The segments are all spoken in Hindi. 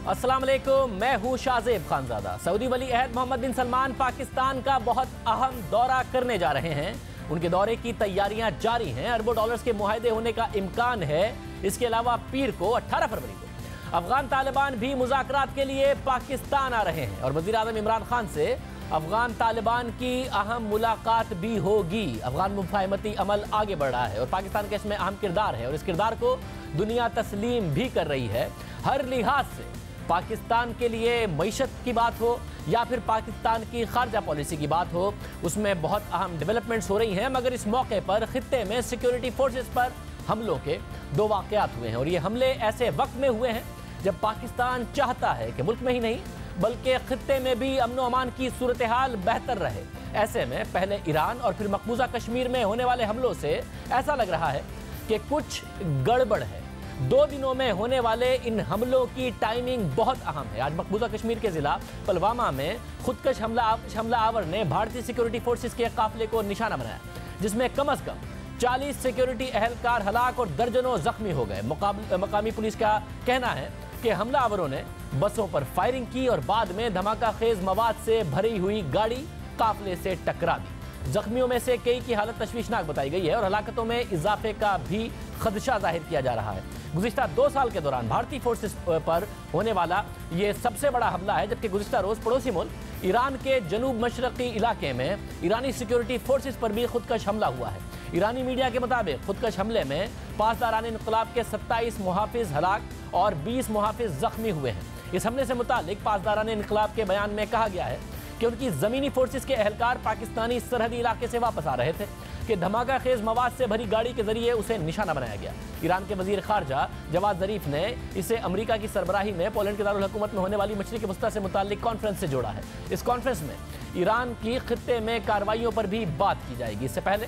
अस्सलाम वालेकुम, मैं हूँ शाहजेब खानजादा। सऊदी वली अहद मोहम्मद बिन सलमान पाकिस्तान का बहुत अहम दौरा करने जा रहे हैं। उनके दौरे की तैयारियां जारी हैं। अरबों डॉलर्स के मुआहदे होने का इम्कान है। इसके अलावा पीर को 18 फरवरी को अफगान तालिबान भी मुज़ाकरात के लिए पाकिस्तान आ रहे हैं और वज़ीर आज़म इमरान खान से अफगान तालिबान की अहम मुलाकात भी होगी। अफगान मुफाहमती अमल आगे बढ़ रहा है और पाकिस्तान का इसमें अहम किरदार है और इस किरदार को दुनिया तस्लीम भी कर रही है। हर लिहाज से पाकिस्तान के लिए मईशत की बात हो या फिर पाकिस्तान की खारजा पॉलिसी की बात हो, उसमें बहुत अहम डेवलपमेंट्स हो रही हैं। मगर इस मौके पर खित्ते में सिक्योरिटी फोर्सेस पर हमलों के 2 वाक़यात हुए हैं और ये हमले ऐसे वक्त में हुए हैं जब पाकिस्तान चाहता है कि मुल्क में ही नहीं बल्कि खित्ते में भी अमन व अमान की सूरत हाल बेहतर रहे। ऐसे में पहले ईरान और फिर मकबूजा कश्मीर में होने वाले हमलों से ऐसा लग रहा है कि कुछ गड़बड़ है। 2 दिनों में होने वाले इन हमलों की टाइमिंग बहुत अहम है। आज मकबूजा कश्मीर के जिला पुलवामा में खुदकश हमला आवर ने भारतीय सिक्योरिटी फोर्सेस के काफिले को निशाना बनाया, जिसमें कम से कम 40 सिक्योरिटी अहलकार हलाक और दर्जनों जख्मी हो गए। मकामी पुलिस का कहना है कि हमलावरों ने बसों पर फायरिंग की और बाद में धमाका खेज मवाद से भरी हुई गाड़ी काफिले से टकरा दी। जख्मियों में से कई की हालत तशवीशनाक बताई गई है और हलाकतों में इजाफे का भी खदशा जाहिर किया जा रहा है। गुज़िश्ता 2 साल के दौरान भारतीय फोर्सेस पर होने वाला ये सबसे बड़ा हमला है, जबकि गुज़िश्ता रोज़ पड़ोसी मुल्क ईरान के जनूब मशरक़ी इलाके में ईरानी सिक्योरिटी फोर्सेस पर भी खुदकश हमला हुआ है। ईरानी मीडिया के मुताबिक खुदकश हमले में पासदारान इनक़लाब के 27 मुहाफिज हलाक और 20 मुहाफिज जख्मी हुए हैं। इस हमले से मुतालिक पासदारान इनक़लाब के बयान में कहा गया है कि उनकी ज़मीनी फोर्सेस के अहलकार पाकिस्तानी सरहदी इलाके से वापस आ रहे थे कि धमाका खेज मवाद से भरी गाड़ी के जरिए उसे निशाना बनाया गया। ईरान के वजीर खारजा जवाद ज़रीफ ने इसे अमेरिका की सरबराही में पोलैंड के दारुल हुकूमत में होने वाली मशरिक़ वस्ता से मुताल्लिक कॉन्फ्रेंस से जोड़ा है। इस कॉन्फ्रेंस में ईरान की खित्ते में कार्रवाइयों पर भी बात की जाएगी। इससे पहले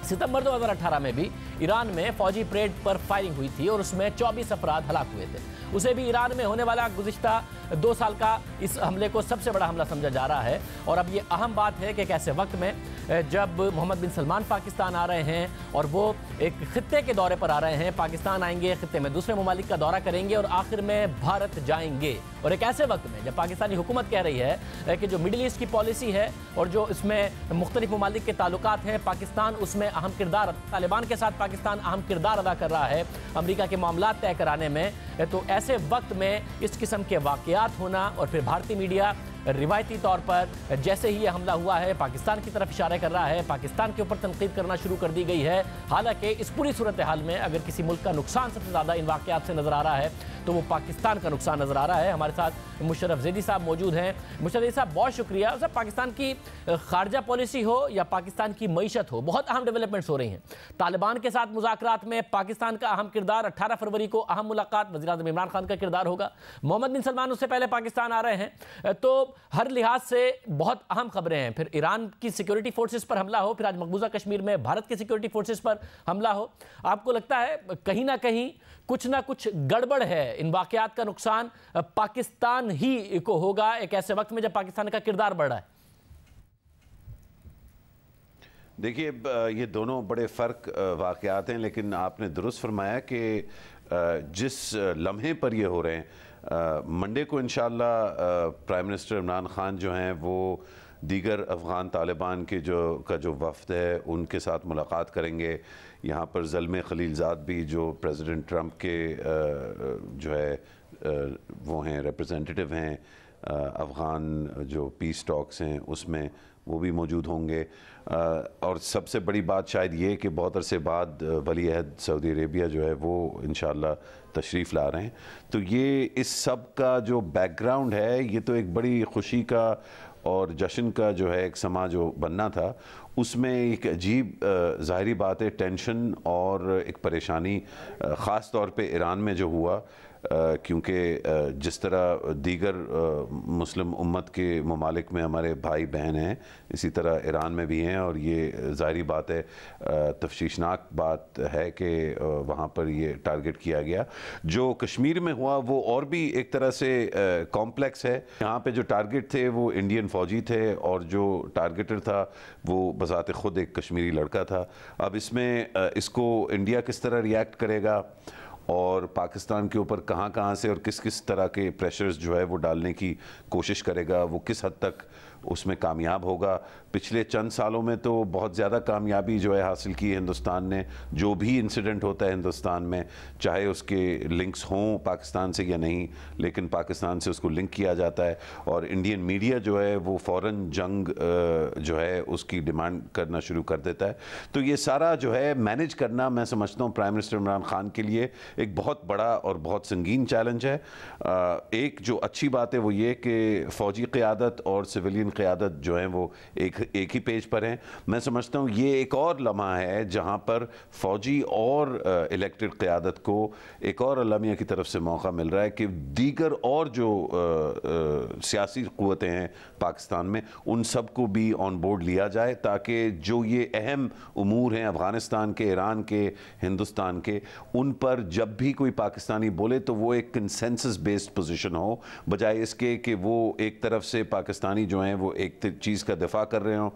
सितंबर 2018 में भी ईरान में फौजी परेड पर फायरिंग हुई थी और उसमें 24 अफराद हलाक हुए थे। उसे भी ईरान में होने वाला गुज़िश्ता 2 साल का इस हमले को सबसे बड़ा हमला समझा जा रहा है। और अब ये अहम बात है कि कैसे वक्त में जब मोहम्मद बिन सलमान पाकिस्तान आ रहे हैं और वो एक खित्ते के दौरे पर आ रहे हैं, पाकिस्तान आएंगे, खित्ते में दूसरे ममालिक का दौरा करेंगे और आखिर में भारत जाएंगे। और एक ऐसे वक्त में जब पाकिस्तानी हुकूमत कह रही है कि जो मिडिल ईस्ट की पॉलिसी है और जो इसमें मुख्तलिफ ममालिक के ताल्लुकात हैं, पाकिस्तान उसमें अहम किरदार, तालिबान के साथ पाकिस्तान अहम किरदार अदा कर रहा है अमरीका के मामलात तय कराने में, तो ऐसे वक्त में इस किस्म के वाक़यात होना और फिर भारतीय मीडिया रिवायती तौर पर जैसे ही ये हमला हुआ है पाकिस्तान की तरफ इशारे कर रहा है, पाकिस्तान के ऊपर तनकीद करना शुरू कर दी गई है। हालांकि इस पूरी सूरत हाल में अगर किसी मुल्क का नुकसान सबसे ज़्यादा इन वाक़यात से नज़र आ रहा है तो वो पाकिस्तान का नुकसान नज़र आ रहा है। हमारे साथ मुशर्रफ ज़ैदी साहब मौजूद हैं। मुशर्रफ ज़ैदी साहब, बहुत शुक्रिया। सर, पाकिस्तान की खारजा पॉलिसी हो या पाकिस्तान की मईशत हो, बहुत अहम डेवलपमेंट्स हो रही हैं। तालिबान के साथ मुज़ाकरात में पाकिस्तान का अहम किरदार, 18 फरवरी को अहम मुलाकात, वज़ीर आज़म इमरान खान का किरदार होगा। मोहम्मद बिन सलमान उससे पहले पाकिस्तान आ रहे हैं, तो हर लिहाज से बहुत अहम खबरें हैं। फिर ईरान की सिक्योरिटी फोर्सेस पर हमला हो, फिर आज मकबूजा कश्मीर में भारत की सिक्योरिटी फोर्सेस पर हमला हो। आपको लगता है कहीं ना कहीं कुछ ना कुछ गड़बड़ है, इन वाक़यात का नुकसान पाकिस्तान ही को होगा एक ऐसे वक्त में जब पाकिस्तान का किरदार बढ़ रहा है? देखिए, ये दोनों बड़े फ़र्क वाक़यात हैं, लेकिन आपने दुरुस्त फरमाया कि जिस लम्हे पर ये हो रहे हैं, मंडे को इंशाअल्लाह प्राइम मिनिस्टर इमरान खान जो हैं वो दीगर अफ़गान तालिबान के जो वफ़द है उनके साथ मुलाकात करेंगे। यहाँ पर ज़ल्मे खलीलज़ाद भी जो प्रेसिडेंट ट्रंप के जो है वो हैं, रिप्रेजेंटेटिव हैं अफ़गान जो पीस टॉक्स हैं उसमें, वो भी मौजूद होंगे। और सबसे बड़ी बात शायद ये कि बहुत अरसे बाद वली अहद सऊदी अरेबिया जो है वो इंशाअल्लाह तशरीफ़ ला रहे हैं। तो ये इस सब का जो बैकग्राउंड है, ये तो एक बड़ी खुशी का और जश्न का जो है एक समा जो बनना था, उसमें एक अजीब ज़ाहिरी बात है टेंशन और एक परेशानी ख़ास तौर पे ईरान में जो हुआ, क्योंकि जिस तरह दीगर मुस्लिम उम्मत के ममालिक में हमारे भाई बहन हैं, इसी तरह ईरान में भी हैं। और ये ज़ाहिरी बात है, तफ्शीशनाक बात है कि वहाँ पर ये टारगेट किया गया। जो कश्मीर में हुआ वो और भी एक तरह से कॉम्प्लेक्स है। यहाँ पे जो टारगेट थे वो इंडियन फ़ौजी थे और जो टारगेटर था वो बज़ात ख़ुद एक कश्मीरी लड़का था। अब इसमें इसको इंडिया किस तरह रिएक्ट करेगा और पाकिस्तान के ऊपर कहाँ कहाँ से और किस किस तरह के प्रेशर्स जो है वो डालने की कोशिश करेगा, वो किस हद तक उसमें कामयाब होगा। पिछले चंद सालों में तो बहुत ज़्यादा कामयाबी जो है हासिल की हिंदुस्तान ने। जो भी इंसिडेंट होता है हिंदुस्तान में, चाहे उसके लिंक्स हों पाकिस्तान से या नहीं, लेकिन पाकिस्तान से उसको लिंक किया जाता है और इंडियन मीडिया जो है वो फ़ौरन जंग जो है उसकी डिमांड करना शुरू कर देता है। तो ये सारा जो है मैनेज करना, मैं समझता हूँ प्राइम मिनिस्टर इमरान खान के लिए एक बहुत बड़ा और बहुत संगीन चैलेंज है। एक जो अच्छी बात है वो ये कि फ़ौजी क़यादत और सिविलियन क़यादत जो है वो एक ही पेज पर हैं। मैं समझता हूँ ये एक और लम्हा है जहाँ पर फ़ौजी और इलेक्टेड क़यादत को एक और अलमिया की तरफ से मौका मिल रहा है कि दीगर और जो सियासी क़ुव्वतें हैं पाकिस्तान में, उन सब को भी ऑन बोर्ड लिया जाए, ताकि जो ये अहम उमूर हैं अफ़गानिस्तान के, ईरान के, हिंदुस्तान के, उन पर जब भी कोई पाकिस्तानी बोले तो वो एक कंसेंसस बेस्ड पोजीशन हो, बजाय इसके कि वो एक तरफ से पाकिस्तानी जो हैं वो एक चीज़ का दिफा कर रहे हों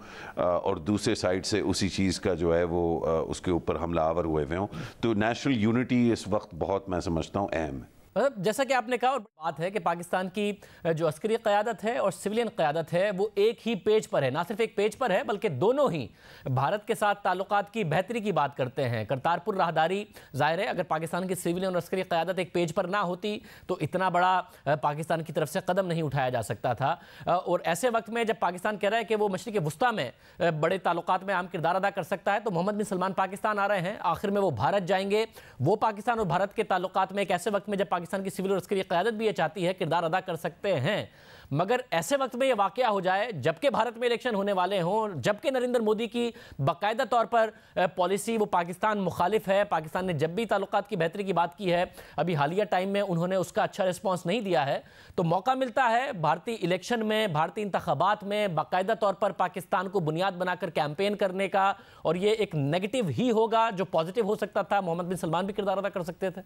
और दूसरे साइड से उसी चीज़ का जो है वो उसके ऊपर हमलावर हुए हुए हों। तो नेशनल यूनिटी इस वक्त बहुत, मैं समझता हूँ, अहम है। जैसा कि आपने कहा, और बात है कि पाकिस्तान की जो अस्करी क़यादत है और सिविलियन क़यादत है वो एक ही पेज पर है, ना सिर्फ एक पेज पर है बल्कि दोनों ही भारत के साथ ताल्लुकात की बेहतरी की बात करते हैं। करतारपुर राहदारी, ज़ाहिर है अगर पाकिस्तान की सिविलियन और अस्करी क़यादत एक पेज पर ना होती तो इतना बड़ा पाकिस्तान की तरफ से कदम नहीं उठाया जा सकता था। और ऐसे वक्त में जब पाकिस्तान कह रहा है कि वो मशरिक़ वुस्ता में बड़े ताल्लुकात में अहम किरदार अदा कर सकता है, तो मोहम्मद बिन सलमान पाकिस्तान आ रहे हैं, आखिर में वो भारत जाएंगे। वो पाकिस्तान और भारत के ताल्लुकात में एक ऐसे वक्त में जब पाकिस्तान की सिविल और अस्करी क़यादत भी ये चाहती है किरदार अदा कर सकते हैं, मगर ऐसे वक्त में ये वाक़या हो जाए जबकि भारत में इलेक्शन होने वाले हों, जबकि नरेंद्र मोदी की बाकायदा तौर पर पॉलिसी वो पाकिस्तान मुखालिफ है। पाकिस्तान ने जब भी ताल्लुकात की बेहतरी की बात की है, अभी हालिया टाइम में उन्होंने उसका अच्छा रिस्पॉन्स नहीं दिया है, तो मौका मिलता है भारतीय इलेक्शन में, भारतीय इंतखाबात में बाकायदा तौर पर पाकिस्तान को बुनियाद बनाकर कैंपेन करने का। और ये एक नेगेटिव ही होगा, जो पॉजिटिव हो सकता था। मोहम्मद बिन सलमान भी किरदार अदा कर सकते थे।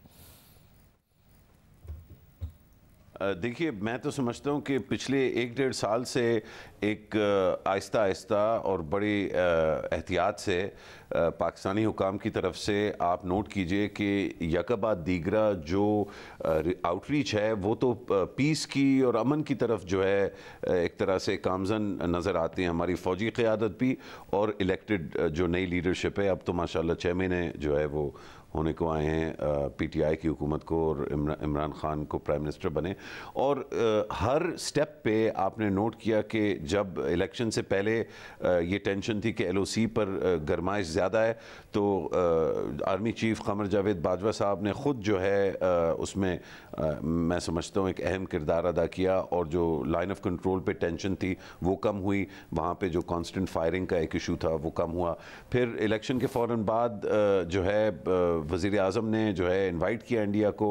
देखिए, मैं तो समझता हूँ कि पिछले 1-1.5 साल से एक आहिस्ता आहिस्ता और बड़ी एहतियात से पाकिस्तानी हुकाम की तरफ से आप नोट कीजिए कि यकबाद दीगरा जो आउटरीच है वो तो पीस की और अमन की तरफ जो है एक तरह से कामजन नज़र आती है। हमारी फ़ौजी क़यादत भी और इलेक्टेड जो नई लीडरशिप है, अब तो माशाल्लाह 6 महीने जो है वो होने को आए हैं पीटीआई की हुकूमत को और इमरान खान को प्राइम मिनिस्टर बने। और हर स्टेप पे आपने नोट किया कि जब इलेक्शन से पहले ये टेंशन थी कि एलओसी पर गरमाइश ज़्यादा है, तो आर्मी चीफ क़मर जावेद बाजवा साहब ने ख़ुद जो है उसमें मैं समझता हूँ एक अहम किरदार अदा किया, और जो लाइन ऑफ कंट्रोल पे टेंशन थी वो कम हुई, वहाँ पे जो कांस्टेंट फायरिंग का एक इशू था वो कम हुआ। फिर इलेक्शन के फ़ौरन बाद जो है वज़ीर आज़म ने जो है इनवाइट किया इंडिया को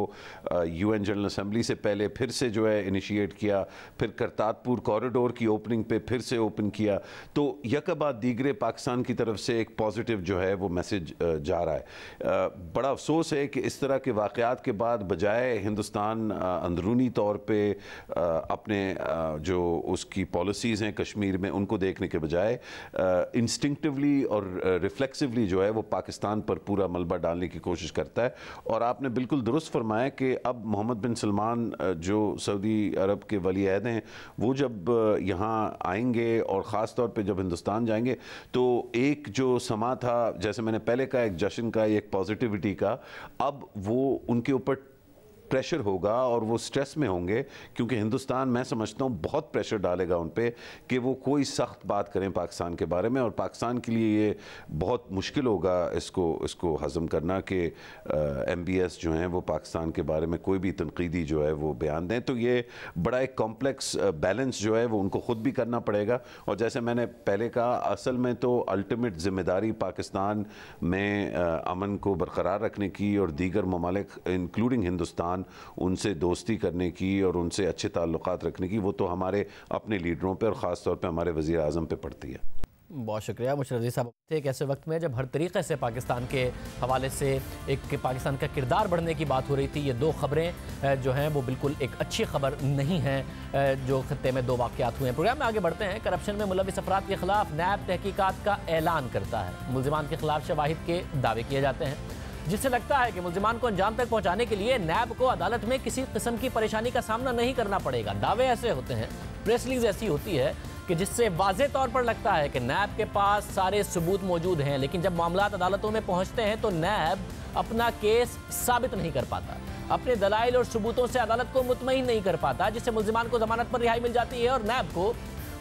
यूएन जनरल असम्बली से पहले, फिर से जो है इनिशिएट किया, फिर करतारपुर कॉरिडोर की ओपनिंग पे फिर से ओपन किया। तो यकबाद दीगरे पाकिस्तान की तरफ से एक पॉजिटिव जो है वो मैसेज जा रहा है। बड़ा अफसोस है कि इस तरह के वाक़यात के बाद बजाय हिंदुस्तान अंदरूनी तौर पे अपने जो उसकी पॉलिसीज़ हैं कश्मीर में उनको देखने के बजाय इंस्टिंक्टिवली और रिफ्लेक्सिवली जो है वो पाकिस्तान पर पूरा मलबा डालने की कोशिश करता है। और आपने बिल्कुल दुरुस्त फरमाया कि अब मोहम्मद बिन सलमान जो सऊदी अरब के वली अहद हैं, वो जब यहाँ आएंगे और ख़ास तौर पे जब हिंदुस्तान जाएंगे, तो एक जो समा था, जैसे मैंने पहले कहा, एक जश्न का, एक पॉजिटिविटी का, अब वो उनके ऊपर प्रेशर होगा और वो स्ट्रेस में होंगे, क्योंकि हिंदुस्तान, मैं समझता हूँ, बहुत प्रेशर डालेगा उन पे कि वो कोई सख्त बात करें पाकिस्तान के बारे में। और पाकिस्तान के लिए ये बहुत मुश्किल होगा इसको हज़म करना कि MBS जो हैं वो पाकिस्तान के बारे में कोई भी तनकीदी जो है वो बयान दें। तो ये बड़ा एक कॉम्प्लेक्स बैलेंस जो है वो उनको ख़ुद भी करना पड़ेगा। और जैसे मैंने पहले कहा, असल में तो अल्टीमेट ज़िम्मेदारी पाकिस्तान में अमन को बरकरार रखने की और दीगर ममालिक इंक्लूडिंग हिंदुस्तान उनसे दोस्ती करने की और उनसे अच्छे ताल्लुकात रखने की, वो तो हमारे अपने लीडरों पे और ख़ास तौर पे हमारे वज़ीर आज़म पे पड़ती है। बहुत शुक्रिया मुशर्रफ अजीज़ साहब। एक ऐसे वक्त में जब हर तरीक़े से पाकिस्तान के हवाले से एक पाकिस्तान का किरदार बढ़ने की बात हो रही थी, ये दो ख़बरें जो हैं वो बिल्कुल एक अच्छी खबर नहीं हैं जो खत्ते में दो वाक़यात हुए हैं। प्रोग्राम में आगे बढ़ते हैं। करप्शन में मुलविस अफराद के ख़िलाफ़ नैब तहकीकात का ऐलान करता है। मुल्ज़िमान के ख़िलाफ़ शवाहिद के दावे किए जाते हैं। जिससे लगता है कि मुल्जिमान को अंजाम तक पहुंचाने के लिए नैब को अदालत में किसी किस्म की परेशानी का सामना नहीं करना पड़ेगा। दावे ऐसे होते हैं, प्रेस रिलीज ऐसी होती है कि जिससे वाज़े तौर पर लगता है कि नैब के पास सारे सबूत मौजूद हैं, लेकिन जब मामलात अदालतों में पहुंचते हैं तो नैब अपना केस साबित नहीं कर पाता, अपने दलाइल और सबूतों से अदालत को मुतमईन नहीं कर पाता, जिससे मुल्जिमान को जमानत पर रिहाई मिल जाती है और नैब को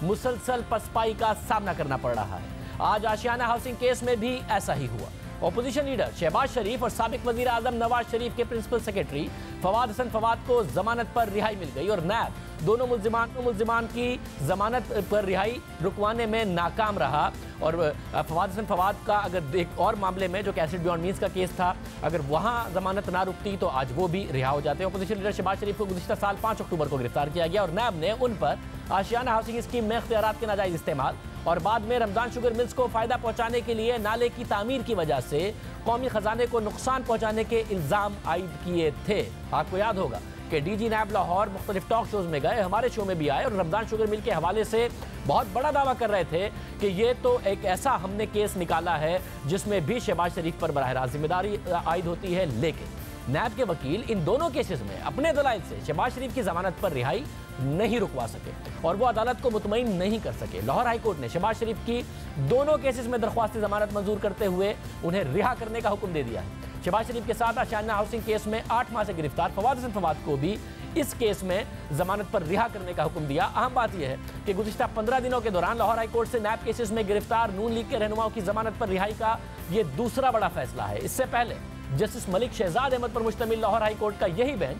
मुसलसल पसपाई का सामना करना पड़ रहा है। आज आशियाना हाउसिंग केस में भी ऐसा ही हुआ। ऑपोजिशन लीडर शहबाज शरीफ और साबिक वजीर आजम नवाज शरीफ के प्रिंसिपल सेक्रेटरी फवाद हसन फवाद को जमानत पर रिहाई मिल गई और नैब दोनों मुल्जिमान की जमानत पर रिहाई रुकवाने में नाकाम रहा। और फवाद हसन फवाद का अगर एक और मामले में जो कि एसिड बियॉन्ड मीन्स का केस था, अगर वहां जमानत ना रुकती तो आज वो भी रिहा हो जाते। ऑपोजिशन लीडर शहबाज शरीफ को गुज़िश्ता साल 5 अक्टूबर को गिरफ्तार किया गया और नैब ने उन पर आशियाना हाउसिंग स्कीम में इख्तियारात के नाजायज इस्तेमाल और बाद में रमजान शुगर मिल्स को फायदा पहुंचाने के लिए नाले की तामीर की वजह से कौमी खजाने को नुकसान पहुंचाने के इल्जाम आयद किए थे। आपको याद होगा कि डीजी नैब लाहौर मुख्तलिफ टॉक शोज में गए, हमारे शो में भी आए और रमजान शुगर मिल के हवाले से बहुत बड़ा दावा कर रहे थे कि ये तो एक ऐसा हमने केस निकाला है जिसमें भी शहबाज शरीफ पर बराह रास्त जिम्मेदारी आयद होती है। लेकिन नैब के वकील इन दोनों केसेस में अपने दलाइल से शहबाज शरीफ की जमानत पर रिहाई नहीं रुकवा सके और वो अदालत को मुतमईन नहीं कर सके। लाहौर हाई कोर्ट ने शहबाज शरीफ की दोनों केसेस में दरख्वास्त जमानत मंजूर करते हुए उन्हें रिहा करने का हुक्म दे दिया है। शहबाज शरीफ के साथ आशियाना हाउसिंग केस में 8 माह से गिरफ्तार फवाद हसन फवाद को भी इस केस में जमानत पर रिहा करने का हुक्म दिया। अहम बात यह है कि गुज़िश्ता 15 दिनों के दौरान लाहौर हाई कोर्ट से नैब केसेस में गिरफ्तार नून लीग के रहनुमाओं की जमानत पर रिहाई का ये दूसरा बड़ा फैसला है। इससे पहले जस्टिस मलिक शहजाद अहमद पर मुश्तमिल लाहौर हाई कोर्ट का यही बेंच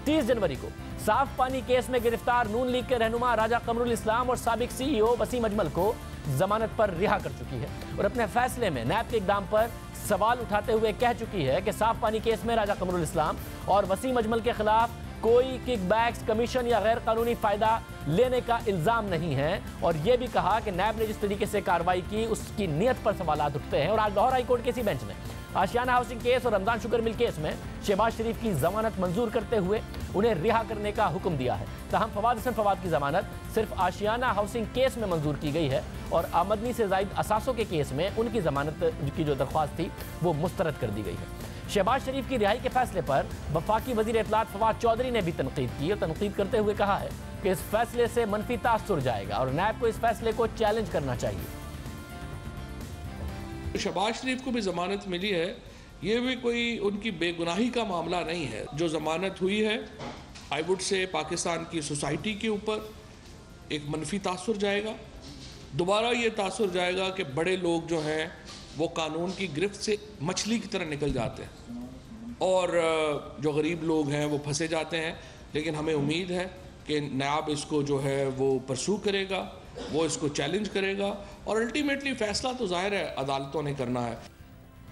30 जनवरी को साफ पानी केस में गिरफ्तार नून लीग के रहनुमा राजा कमरुल इस्लाम और साबिक CEO वसीम अजमल को जमानत पर रिहा कर चुकी है और अपने फैसले में नैब के इकदाम पर सवाल उठाते हुए कह चुकी है कि साफ पानी केस में राजा कमरुल इस्लाम और वसीम अजमल के खिलाफ कोई किकबैक्स, कमीशन या गैर कानूनी फायदा लेने का इल्जाम नहीं है और यह भी कहा कि नैब ने जिस तरीके से कार्रवाई की उसकी नीयत पर सवालात उठते हैं। और आज लाहौर हाई कोर्ट के इसी बेंच ने आशियाना हाउसिंग केस और रमजान शुगर मिल केस में शहबाज शरीफ की जमानत मंजूर करते हुए उन्हें रिहा करने का हुक्म दिया है। तहम फवाद हसन फवाद की जमानत सिर्फ आशियाना हाउसिंग केस में मंजूर की गई है और आमदनी से जायद असासों के केस में उनकी जमानत की जो दरख्वास्त थी वो मुस्तरद कर दी गई है। शहबाज शरीफ की रिहाई के फैसले पर वफाकी वजीर इत्तलात फवाद चौधरी ने भी तनकीद की और तनकीद करते हुए कहा है कि इस फैसले से मनफी तासुर जाएगा और नैब को इस फैसले को चैलेंज करना चाहिए। शहबाज शरीफ को भी जमानत मिली है, ये भी कोई उनकी बेगुनाही का मामला नहीं है। जो जमानत हुई है आई वुड से पाकिस्तान की सोसाइटी के ऊपर एक मनफी तासुर जाएगा। दोबारा ये तासुर जाएगा कि बड़े लोग जो हैं वो कानून की गिरफ्त से मछली की तरह निकल जाते हैं और जो गरीब लोग हैं वो फंसे जाते हैं। लेकिन हमें उम्मीद है कि नैब इसको जो है वो परसू करेगा, वो इसको चैलेंज करेगा और अल्टीमेटली फ़ैसला तो ज़ाहिर है अदालतों ने करना है।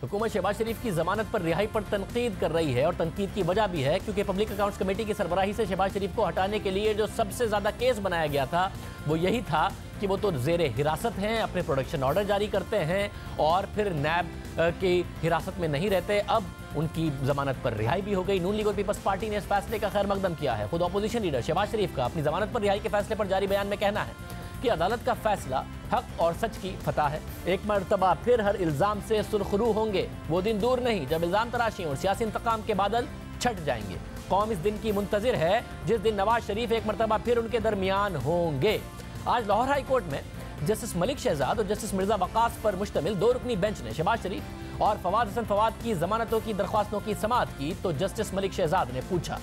हुकूमत शहबाज शरीफ की जमानत पर रिहाई पर तनकीद कर रही है और तनकीद की वजह भी है क्योंकि पब्लिक अकाउंट्स कमेटी की सरबराही से शहबाज शरीफ को हटाने के लिए जो सबसे ज़्यादा केस बनाया गया था वो यही था कि वो तो ज़ेरे हिरासत हैं, अपने प्रोडक्शन ऑर्डर जारी करते हैं और फिर नैब की हिरासत में नहीं रहते। अब उनकी जमानत पर रिहाई भी हो गई। नून लीग और पीपल्स पार्टी ने इस फैसले का खैर मकदम किया है। खुद अपोजिशन लीडर शहबाज शरीफ का अपनी जमानत पर रिहाई के फैसले पर जारी बयान में कहना है कि अदालत का फैसला हक और सच की फतह है। एक मरतबा फिर हर इल्ज़ाम से सुरखरू होंगे, वो दिन दूर नहीं जब इल्ज़ाम तराशी और सियासी इंतकाम के बादल छट जाएंगे। कौम इस दिन की मुंतजिर है जिस दिन नवाज शरीफ एक मरतबा फिर उनके दरमियान होंगे। आज लाहौर हाई कोर्ट में जस्टिस मलिक शहजाद और जस्टिस मिर्जा वकास पर मुश्तमिल 2 रुकनी बेंच ने शहबाज शरीफ और फवाद हसन फवाद की जमानतों की दरख्वास्तों की समाअत की तो जस्टिस मलिक शहजाद ने पूछा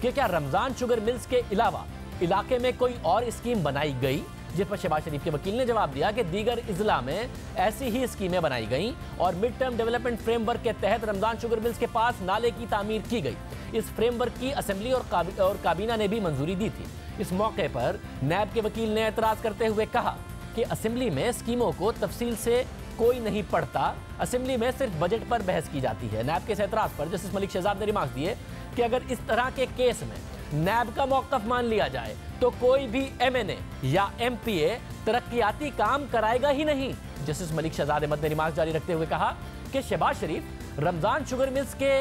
कि क्या रमजान शुगर मिल्स के अलावा इलाके में कोई और स्कीम बनाई गई, जिस पर शहबाज शरीफ के वकील ने जवाब दिया कि दीगर इजला में ऐसी ही स्कीमें बनाई गईं और मिड टर्म डेवलपमेंट फ्रेमवर्क के तहत रमजान शुगर मिल्स के पास नाले की तामीर की गई। इस फ्रेमवर्क की असेंबली और काबीना ने भी मंजूरी दी थी। इस मौके पर नैब के वकील ने एतराज़ करते हुए कहा कि असेंबली में स्कीमों को तफसील से कोई नहीं पढ़ता, असेंबली में सिर्फ बजट पर बहस की जाती है। नैब के इस एतराज़ पर जस्टिस मलिक शहजाद ने रिमार्क्स दिए कि अगर इस तरह के केस में नैब का मौक़िफ़ मान लिया जाए तो कोई भी MNA या MPA तरक्याती काम कराएगा ही नहीं। जस्टिस मलिक शहजाद अहमद ने रिमार्क जारी रखते हुए कहा कि शहबाज शरीफ रमजान शुगर मिल्स के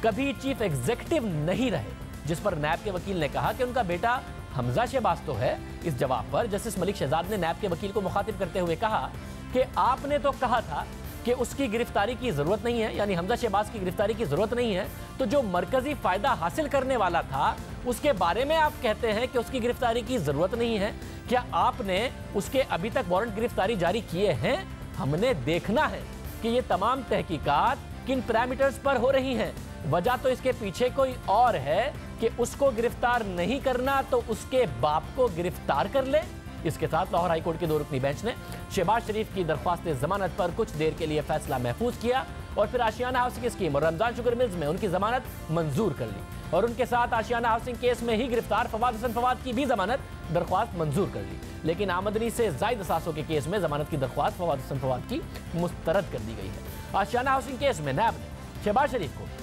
कभी चीफ एग्जीक्यूटिव नहीं रहे, जिस पर नैब के वकील ने कहा कि उनका बेटा हमजा शहबाज तो है। इस जवाब पर जस्टिस मलिक शहजाद ने नैब के वकील को मुखातिब करते हुए कहा कि आपने तो कहा था कि उसकी गिरफ्तारी की जरूरत नहीं है, यानी हमजा शहबाज की गिरफ्तारी की जरूरत नहीं है, तो जो मरकजी फायदा हासिल करने वाला था उसके बारे में आप कहते हैं कि उसकी गिरफ्तारी की जरूरत नहीं है। क्या आपने उसके अभी तक वारंट गिरफ्तारी जारी किए हैं? हमने देखना है कि ये तमाम तहकीकात किन पैरामीटर्स पर हो रही हैं। वजह तो इसके पीछे कोई और है कि उसको गिरफ्तार नहीं करना तो उसके बाप को गिरफ्तार कर ले। इसके साथ लाहौर हाईकोर्ट की 2 रुकनी बेंच ने शहबाज शरीफ की दरख्वास्त जमानत पर कुछ देर के लिए फैसला महफूज किया और फिर आशियाना हाउसिंग स्कीम और रमजान शुगर मिल्स में उनकी जमानत मंजूर कर ली और उनके साथ आशियाना हाउसिंग केस में ही गिरफ्तार फवाद हसन फवाद की भी जमानत दरख्वास्त मंजूर कर ली। लेकिन आमदनी से जायद असासों के केस में जमानत की दरख्वास्त फवाद हसन फवाद की मुस्तरद कर दी गई है। आशियाना हाउसिंग केस में नैब ने शहबाज शरीफ को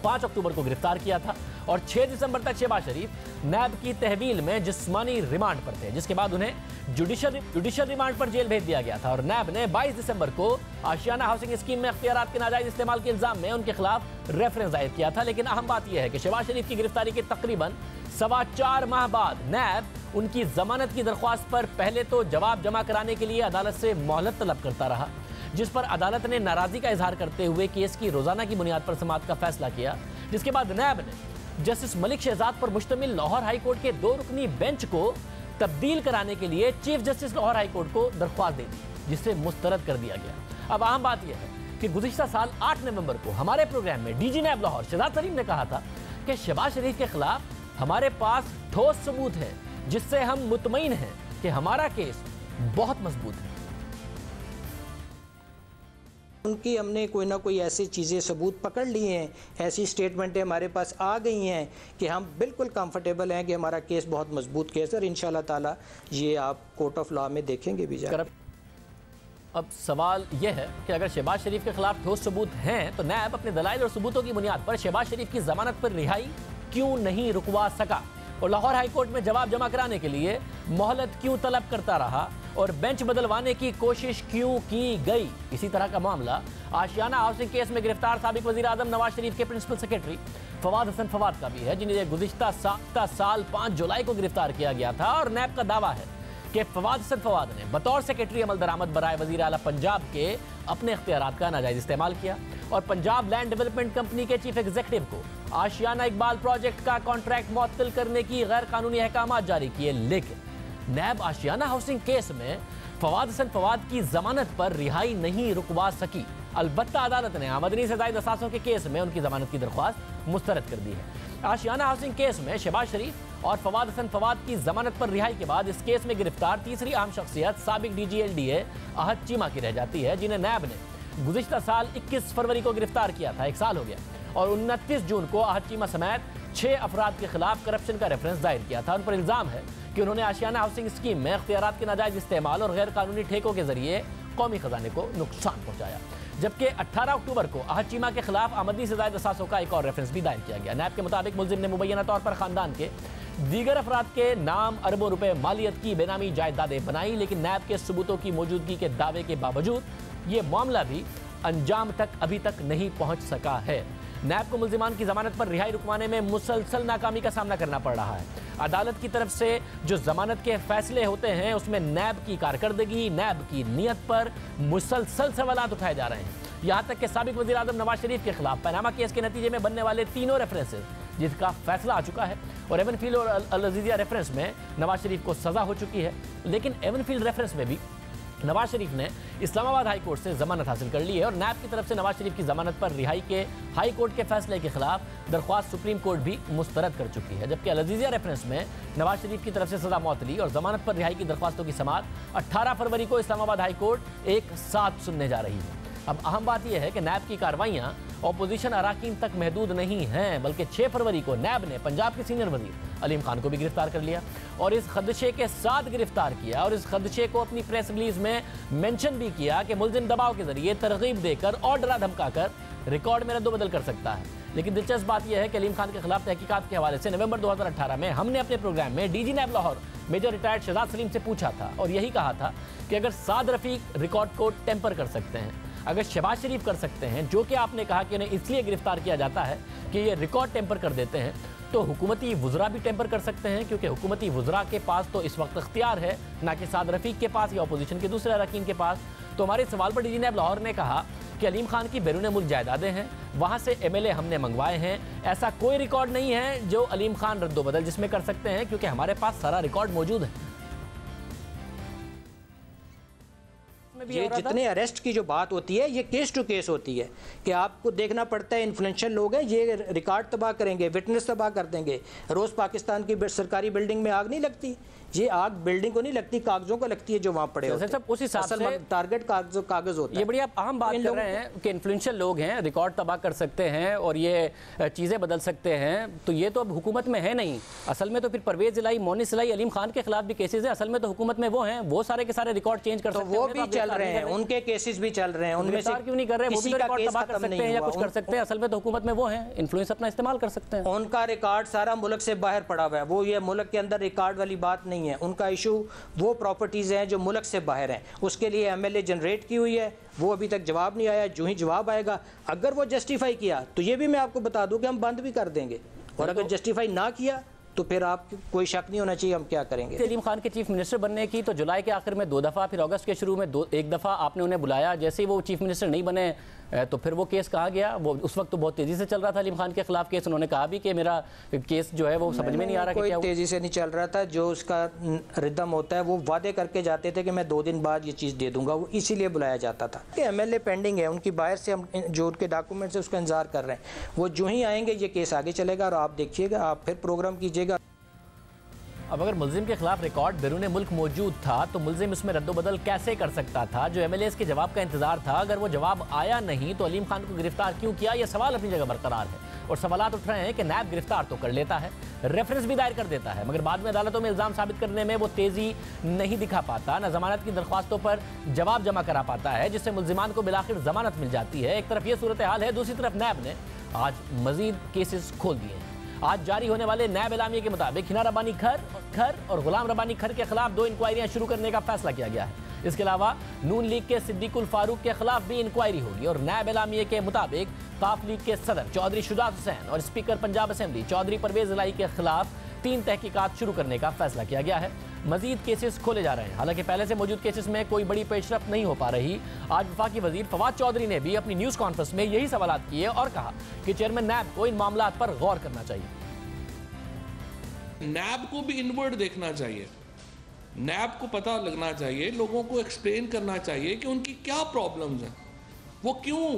5 अक्टूबर को गिरफ्तार किया था और 6 दिसंबर तक शहबाज शरीफ नैब की तहवील में जिस्मानी रिमांड पर थे, जिसके बाद उन्हें जुडिशल रिमांड पर जेल भेज दिया गया था और नैब ने 22 दिसंबर को आशियाना हाउसिंग स्कीम में इख्तियारात के नाजायज इस्तेमाल के इल्जाम में उनके खिलाफ रेफरेंस दायर किया था। लेकिन अहम बात यह है कि शहबाज शरीफ की गिरफ्तारी के तकरीबन 4.25 माह बाद नैब उनकी जमानत की दरख्वास्त पर पहले तो जवाब जमा कराने के लिए अदालत से मोहलत तलब करता रहा, जिस पर अदालत ने नाराजगी का इजहार करते हुए केस की रोजाना की बुनियाद पर समाअत का फैसला किया। जिसके बाद नैब ने जस्टिस मलिक शहजाद पर मुश्तमिल लाहौर हाईकोर्ट के 2 रुकनी बेंच को तब्दील कराने के लिए चीफ जस्टिस लाहौर हाईकोर्ट को दरख्वास्त दे दी, जिसे मुस्तरद कर दिया गया। अब अहम बात यह है कि गुज़िश्ता साल 8 नवंबर को हमारे प्रोग्राम में डीजी नैब लाहौर शहजाद सलीम ने कहा था कि शहबाज शरीफ के खिलाफ हमारे पास ठोस सबूत है जिससे हम मुतमईन हैं कि हमारा केस बहुत मजबूत है। उनकी हमने कोई ना कोई ऐसी चीज़ें सबूत पकड़ लिए हैं, ऐसी स्टेटमेंटें हमारे पास आ गई हैं कि हम बिल्कुल कंफर्टेबल हैं कि हमारा केस बहुत मजबूत केस है और इंशाल्लाह ताला ये आप कोर्ट ऑफ लॉ में देखेंगे भी जाकर। अब सवाल यह है कि अगर शहबाज शरीफ के खिलाफ ठोस सबूत हैं तो नैब अपने दलाइल और सबूतों की बुनियाद पर शहबाज शरीफ की जमानत पर रिहाई क्यों नहीं रुकवा सका और लाहौर हाईकोर्ट में जवाब जमा कराने के लिए मोहलत क्यों तलब करता रहा और बेंच बदलवाने की कोशिश क्यों की गई। इसी तरह का मामला आशियाना हाउसिंग केस में गिरफ्तार साबिक वजीर आजम नवाज शरीफ के प्रिंसिपल सेक्रेटरी फवाद हसन फवाद का भी है, जिन्हें गुज़िश्ता साल 5 जुलाई को गिरफ्तार किया गया था और नैब का दावा है कि फवाद हसन फवाद ने बतौर सेक्रेटरी अमल दरामद बराए वजीर आला पंजाब के अपने इख्तियारात का नाजायज इस्तेमाल किया और पंजाब लैंड डेवलपमेंट कंपनी के चीफ एग्जीक्यूटिव को आशियाना इकबाल प्रोजेक्ट का कॉन्ट्रैक्ट मुअत्तल करने की गैर कानूनी अहकाम जारी किए। लेकिन नैब आशियाना हाउसिंग केस में फवाद हसन फवाद की जमानत पर रिहाई नहीं रुकवा सकी। अलबत्ता अदालत ने आमदनी से जायद असासों के केस में उनकी जमानत की दरख्वास्त मुस्तरद कर दी है। आशियाना हाउसिंग केस में शहबाज शरीफ और फवाद हसन फवाद की जमानत पर रिहाई के बाद इस केस में गिरफ्तार तीसरी अहम शख्सियत साबिक DGLDA अहद चीमा की रह जाती है, जिन्हें नैब ने गुज़िश्ता साल 21 फरवरी को गिरफ्तार किया था, 1 साल हो गया, और 29 जून को अहद चीमा समेत 6 अफराद के खिलाफ करप्शन का रेफरेंस दायर किया था। उन पर इल्जाम है कि उन्होंने आशियाना हाउसिंग स्कीम में इख्तियारात के नाजायज इस्तेमाल और गैर कानूनी ठेकों के जरिए कौमी खजाने को नुकसान पहुंचाया। जबकि 18 अक्टूबर को अहद चीमा के खिलाफ आमदनी से जायद असासों का एक और रेफरेंस भी दायर किया गया। नैब के मुताबिक मुलजिम ने मुबैना तौर पर खानदान के दीगर अफराद के नाम अरबों रुपए मालियत की बेनामी जायदादें बनाई, लेकिन नैब के सबूतों की मौजूदगी के दावे के बावजूद ये मामला भी अंजाम तक अभी तक नहीं पहुंच सका है। नैब को मुल्जिमान की जमानत पर रिहाई रुकवाने में मुसलसल नाकामी का सामना करना पड़ रहा है। अदालत की तरफ से जो जमानत के फैसले होते हैं उसमें नैब की कारकर्दगी, नैब की नीयत पर मुसलसल सवालात उठाए जा रहे हैं। यहाँ तक कि साबिक वज़ीर आज़म नवाज शरीफ के खिलाफ पनामा केस के नतीजे में बनने वाले तीनों रेफरेंसेस जिसका फैसला आ चुका है और एवनफील्ड और अल अज़ीज़िया रेफरेंस में नवाज शरीफ को सजा हो चुकी है, लेकिन एवनफील्ड रेफरेंस में भी नवाज शरीफ ने इस्लामाबाद हाई कोर्ट से जमानत हासिल कर ली है और नैब की तरफ से नवाज शरीफ की जमानत पर रिहाई के हाई कोर्ट के फैसले के खिलाफ दरख्वास्त सुप्रीम कोर्ट भी मुस्तरद कर चुकी है। जबकि अल अज़ीज़िया रेफरेंस में नवाज शरीफ की तरफ से सजा मुअत्तली और जमानत पर रिहाई की दरख्वास्तों की समाअत 18 फरवरी को इस्लामाबाद हाई कोर्ट एक साथ सुनने जा रही है। अब अहम बात यह है कि नैब की कार्रवाइयां ऑपोजिशन अराकीन तक महदूद नहीं हैं, बल्कि 6 फरवरी को नैब ने पंजाब के सीनियर वजीर अलीम खान को भी गिरफ्तार कर लिया और इस खदशे के साथ गिरफ्तार किया और इस खदशे को अपनी प्रेस रिलीज में मेंशन भी किया कि मुल्जिम दबाव के जरिए तरगीब देकर और डरा धमकाकर रिकॉर्ड में रद्दोबदल कर सकता है। लेकिन दिलचस्प बात यह है कि अलीम खान के खिलाफ तहकीकात के हवाले से नवंबर 2018 में हमने अपने प्रोग्राम में DG NAB Lahore major retired Shahzad Saleem से पूछा था और यही कहा था कि अगर साद रफीक रिकॉर्ड को टेम्पर कर सकते हैं, अगर शहबाज शरीफ कर सकते हैं, जो कि आपने कहा कि उन्हें इसलिए गिरफ्तार किया जाता है कि ये रिकॉर्ड टेम्पर कर देते हैं, तो हुकूमती वज़रा भी टेम्पर कर सकते हैं, क्योंकि हुकूमती वज़रा के पास तो इस वक्त इख्तियार है, ना कि साद रफ़ीक के पास या अपोजिशन के दूसरे अरकान के पास। तो हमारे सवाल पर डीजी नैब लाहौर ने कहा कि अलीम खान की बैरून मुल्क जायदादें हैं, वहाँ से MLA हमने मंगवाए हैं, ऐसा कोई रिकॉर्ड नहीं है जो अलीम खान रद्दोबदल जिसमें कर सकते हैं, क्योंकि हमारे पास सारा रिकॉर्ड मौजूद है। ये जितने अरेस्ट की जो बात होती है ये केस टू केस होती है कि आपको देखना पड़ता है इन्फ्लुएंशियल लोग हैं, ये रिकॉर्ड तबाह करेंगे, विटनेस तबाह कर देंगे। रोज़ पाकिस्तान की सरकारी बिल्डिंग में आग नहीं लगती, ये आग बिल्डिंग को नहीं लगती, कागजों को लगती है जो वहाँ पड़े होते हैं। उस हिसाब से टारगेट कागज होता है। ये बड़ी आप अहम बात कर रहे हैं कि इन्फ्लुएंशियल लोग हैं, रिकॉर्ड तबाह कर सकते हैं और ये चीज़ें बदल सकते हैं, तो ये तो अब हुकूमत में है नहीं। असल में तो फिर परवेज़ इलाही, मोनिस इलाही, अलीम खान के खिलाफ भी केसेस हैं, असल में तो हुकूमत में वो हैं, वो सारे के सारे रिकॉर्ड चेंज कर सकते हैं। वो भी चल रहे हैं, उनके केसेस भी चल रहे हैं, उनमें से क्यों नहीं कर रहे? वो भी रिकॉर्ड तबाह कर सकते हैं या कुछ कर सकते हैं। असल में तो हुकूमत में वो हैं, इन्फ्लुएंस अपना इस्तेमाल कर सकते हैं। उनका रिकॉर्ड सारा मुल्क से बाहर पड़ा हुआ है, वो ये मुल्क के अंदर रिकॉर्ड वाली बात नहीं है। उनका इशू वो प्रॉपर्टीज़ हैं जो मुल्क से बाहर हैं, उसके लिए MLA जनरेट की हुई है, वो अभी तक जवाब नहीं आया। जो ही जवाब आएगा, अगर वो जस्टिफाई किया तो ये भी मैं आपको बता दूं कि हम बंद भी कर देंगे, और अगर जस्टिफाई ना किया तो फिर आप कोई शक नहीं होना चाहिए हम क्या करेंगे। अलीम खान के चीफ मिनिस्टर बनने की तो जुलाई के आखिर में 2 दफ़ा, फिर अगस्त के शुरू में एक दफ़ा आपने उन्हें बुलाया। जैसे ही वो चीफ मिनिस्टर नहीं बने तो फिर वो केस कहाँ गया? वो उस वक्त तो बहुत तेज़ी से चल रहा था अलीम खान के खिलाफ केस। उन्होंने कहा भी कि मेरा केस जो है वो समझ में नहीं आ रहा। कोई तेज़ी से नहीं चल रहा था, जो उसका रिदम होता है वो वादे करके जाते थे कि मैं 2 दिन बाद ये चीज़ दे दूंगा, वो इसीलिए बुलाया जाता था। कि MLA पेंडिंग है, उनकी बाहर से हम जो उनके डॉक्यूमेंट्स है उसका इंतजार कर रहे हैं, वो जो ही आएंगे ये केस आगे चलेगा और आप देखिएगा, आप फिर प्रोग्राम कीजिएगा। अब अगर मुल्जिम के खिलाफ रिकॉर्ड बैरून मुल्क मौजूद था तो मुल्जिम इसमें रद्दोबदल कैसे कर सकता था? जो MLAs के जवाब का इंतजार था, अगर वो जवाब आया नहीं तो अलीम खान को गिरफ्तार क्यों किया? यह सवाल अपनी जगह बरकरार है और सवालात उठ रहे हैं कि नैब गिरफ्तार तो कर लेता है, रेफरेंस भी दायर कर देता है, मगर बाद में अदालतों में इल्ज़ाम साबित करने में वो तेज़ी नहीं दिखा पाता, न जमानत की दरख्वास्तों पर जवाब जमा करा पाता है, जिससे मुल्जिमान को बिलाखिर जमानत मिल जाती है। एक तरफ ये सूरत हाल है, दूसरी तरफ नैब ने आज मजीद केसेस खोल दिए हैं। आज जारी होने वाले नैब एलामिये के मुताबिक हिना रब्बानी खर और गुलाम रब्बानी खर के खिलाफ 2 इंक्वायरियां शुरू करने का फैसला किया गया है। इसके अलावा नून लीग के सिद्दीकुल फारूक के खिलाफ भी इंक्वायरी होगी और नैब एलामिये के मुताबिक काफ लीग के सदर चौधरी शुजात हुसैन और स्पीकर पंजाब असेंबली चौधरी परवेज इलाही के खिलाफ 3 तहकीकात शुरू करने का फैसला किया गया है। मजीद केसेस खोले जा रहे हैं। हालांकि पहले से मौजूद केसेस में कोई बड़ी पेशरफ नहीं हो पा रही। आज वफाकी वजीर फवाद चौधरी ने भी अपनी न्यूज़ कॉन्फ्रेंस में यही सवाल किए और कहा कि चेयरमैन नैब को इन मामलों पर गौर करना चाहिए। नैब को भी इनवर्ड देखना चाहिए, नैब को पता लगना चाहिए, लोगों को एक्सप्लेन करना चाहिए कि उनकी क्या प्रॉब्लम्स हैं, वो क्यों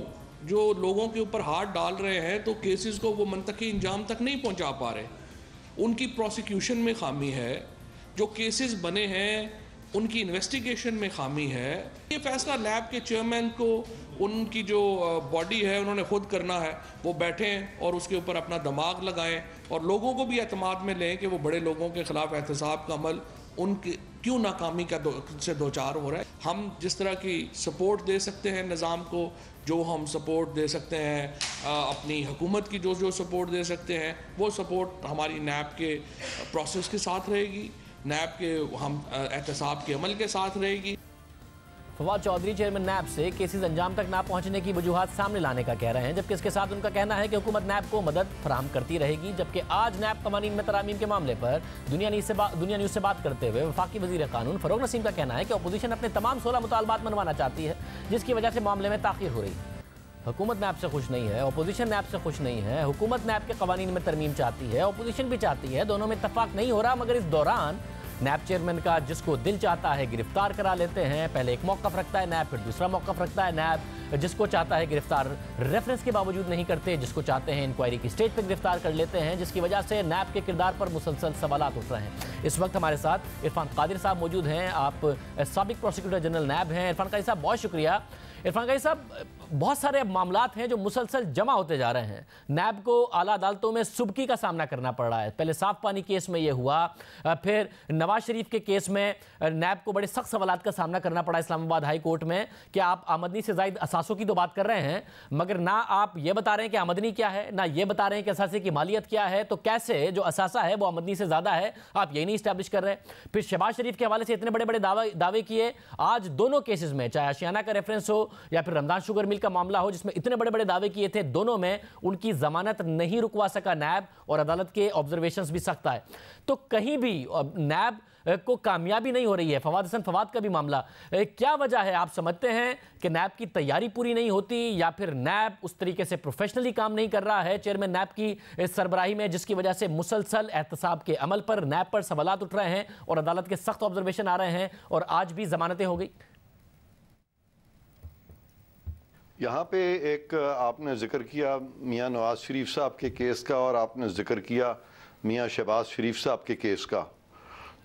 जो लोगों के ऊपर हाथ डाल रहे हैं तो केसेस को वो मंतकी इंजाम तक नहीं पहुंचा पा रहे। उनकी प्रोसिक्यूशन में खामी है, जो केसेस बने हैं उनकी इन्वेस्टिगेशन में खामी है। ये फैसला नैब के चेयरमैन को, उनकी जो बॉडी है उन्होंने खुद करना है, वो बैठें और उसके ऊपर अपना दिमाग लगाएं और लोगों को भी एतमाद में लें कि वो बड़े लोगों के खिलाफ एहतसाब का अमल उनके क्यों नाकामी से दो चार हो रहा है। हम जिस तरह की सपोर्ट दे सकते हैं निज़ाम को, जो हम सपोर्ट दे सकते हैं अपनी हुकूमत की जो सपोर्ट दे सकते हैं, वो सपोर्ट हमारी नैब के प्रोसेस के साथ रहेगी, नैब के हम एहतसाब के अमल के साथ रहेगी। फवाद चौधरी चेयरमैन नैब से केसेस अंजाम तक ना पहुंचने की वजूहात सामने लाने का कह रहे हैं, जबकि इसके साथ उनका कहना है कि हुकूमत नैब को मदद फराहम करती रहेगी। जबकि आज नैब कवानीन में तरामीम के मामले पर दुनिया न्यूज़ से बात करते हुए वफाकी वज़ीर क़ानून फ़रोग़ नसीम का कहना है कि अपोजिशन अपने तमाम 16 मुतालबात मनवाना चाहती है, जिसकी वजह से मामले में ताख़ीर हो रही है। हुकूमत नैब से खुश नहीं है, अपोजिशन नैब से खुश नहीं है। हुकूमत नैब के कवानीन में तरमीम चाहती है, अपोजिशन भी चाहती है, दोनों में इत्तफाक नहीं हो रहा। मगर इस दौरान नैब चेयरमैन का जिसको दिल चाहता है गिरफ्तार करा लेते हैं। पहले एक मौक़िफ़ रखता है नैब, फिर दूसरा मौक़िफ़ रखता है नैब। जिसको चाहता है गिरफ्तार रेफरेंस के बावजूद नहीं करते, जिसको चाहते हैं इंक्वायरी की स्टेज पर गिरफ्तार कर लेते हैं, जिसकी वजह से नैब के किरदार पर मुसलसल सवालात उठ रहे हैं। इस वक्त हमारे साथ इरफान कादिर साहब मौजूद हैं। आप साबिक प्रोसिक्यूटर जनरल नैब हैं। इरफान कादिर साहब बहुत शुक्रिया। इरफान कादिर साहब, बहुत सारे मामलात हैं जो मुसलसल जमा होते जा रहे हैं। नैब को आला अदालतों में सुबकी का सामना करना पड़ रहा है। पहले साफ पानी केस में ये हुआ, फिर नवाज शरीफ के केस में नैब को बड़े सख्त सवालात का सामना करना पड़ा इस्लामाबाद हाई कोर्ट में कि आप आमदनी से ज़ायद असासों की तो बात कर रहे हैं, मगर ना आप ये बता रहे हैं कि आमदनी क्या है, ना ये बता रहे हैं कि असासे की मालियत क्या है। तो कैसे जो असासा है वो आमदनी से ज़्यादा है, आप यही नहीं इस्टेब्लिश कर रहे। फिर शहबाज शरीफ के हवाले से इतने बड़े बड़े दावे किए। आज दोनों केसेस में, चाहे आशियाना का रेफरेंस हो या फिर रमजान शुगर मिल का मामला हो जिसमें इतने बड़े बड़े दावे किए थे, दोनों में उनकी जमानत नहीं रुकवा सका नैब और अदालत के ऑब्जर्वेशंस भी सख्त आए। तो कहीं भी नैब को कामयाबी नहीं हो रही है। फवाद हसन फवाद का भी मामला, क्या वजह है? आप समझते हैं कि नैब की तैयारी पूरी नहीं होती या फिर नैब उस तरीके से प्रोफेशनली काम नहीं कर रहा है चेयरमैन नैब की सरबराही में, जिसकी वजह से मुसलसल एहतसाब के अमल पर नैब पर सवालात उठ रहे हैं और अदालत के सख्त ऑब्जर्वेशन आ रहे हैं और आज भी जमानतें हो गई? यहाँ पे एक आपने जिक्र किया मियाँ नवाज शरीफ साहब के केस का और आपने जिक्र किया मियाँ शहबाज शरीफ साहब के केस का,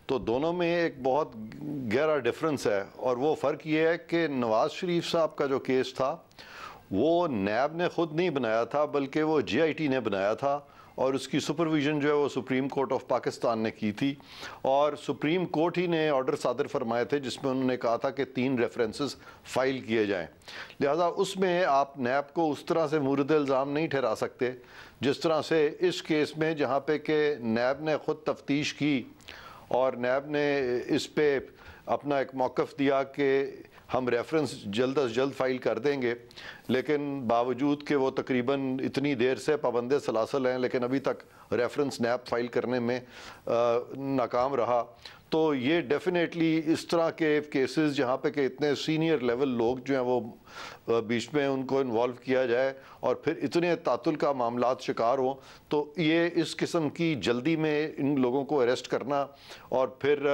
तो दोनों में एक बहुत गहरा डिफरेंस है। और वो फ़र्क ये है कि नवाज शरीफ साहब का जो केस था वो नैब ने ख़ुद नहीं बनाया था, बल्कि वो JIT ने बनाया था और उसकी सुपरविज़न जो है वो सुप्रीम कोर्ट ऑफ पाकिस्तान ने की थी। और सुप्रीम कोर्ट ही ने ऑर्डर सादर फरमाए थे जिसमें उन्होंने कहा था कि 3 रेफरेंसेस फ़ाइल किए जाएं। लिहाजा उसमें आप नैब को उस तरह से मुर्द इल्ज़ाम नहीं ठहरा सकते जिस तरह से इस केस में, जहाँ पे कि नैब ने ख़ुद तफ्तीश की और नैब ने इस पे अपना एक मौक़िफ़ दिया कि हम रेफरेंस जल्द अज जल्द फ़ाइल कर देंगे, लेकिन बावजूद कि वो तकरीबन इतनी देर से पाबंद सलासल हैं लेकिन अभी तक रेफरेंस नैब फ़ाइल करने में नाकाम रहा। तो ये डेफिनेटली इस तरह के केसेस जहाँ पे कि इतने सीनियर लेवल लोग जो हैं वो बीच में उनको इन्वॉल्व किया जाए और फिर इतने तातुल का मामलात शिकार हो, तो ये इस किस्म की जल्दी में इन लोगों को अरेस्ट करना और फिर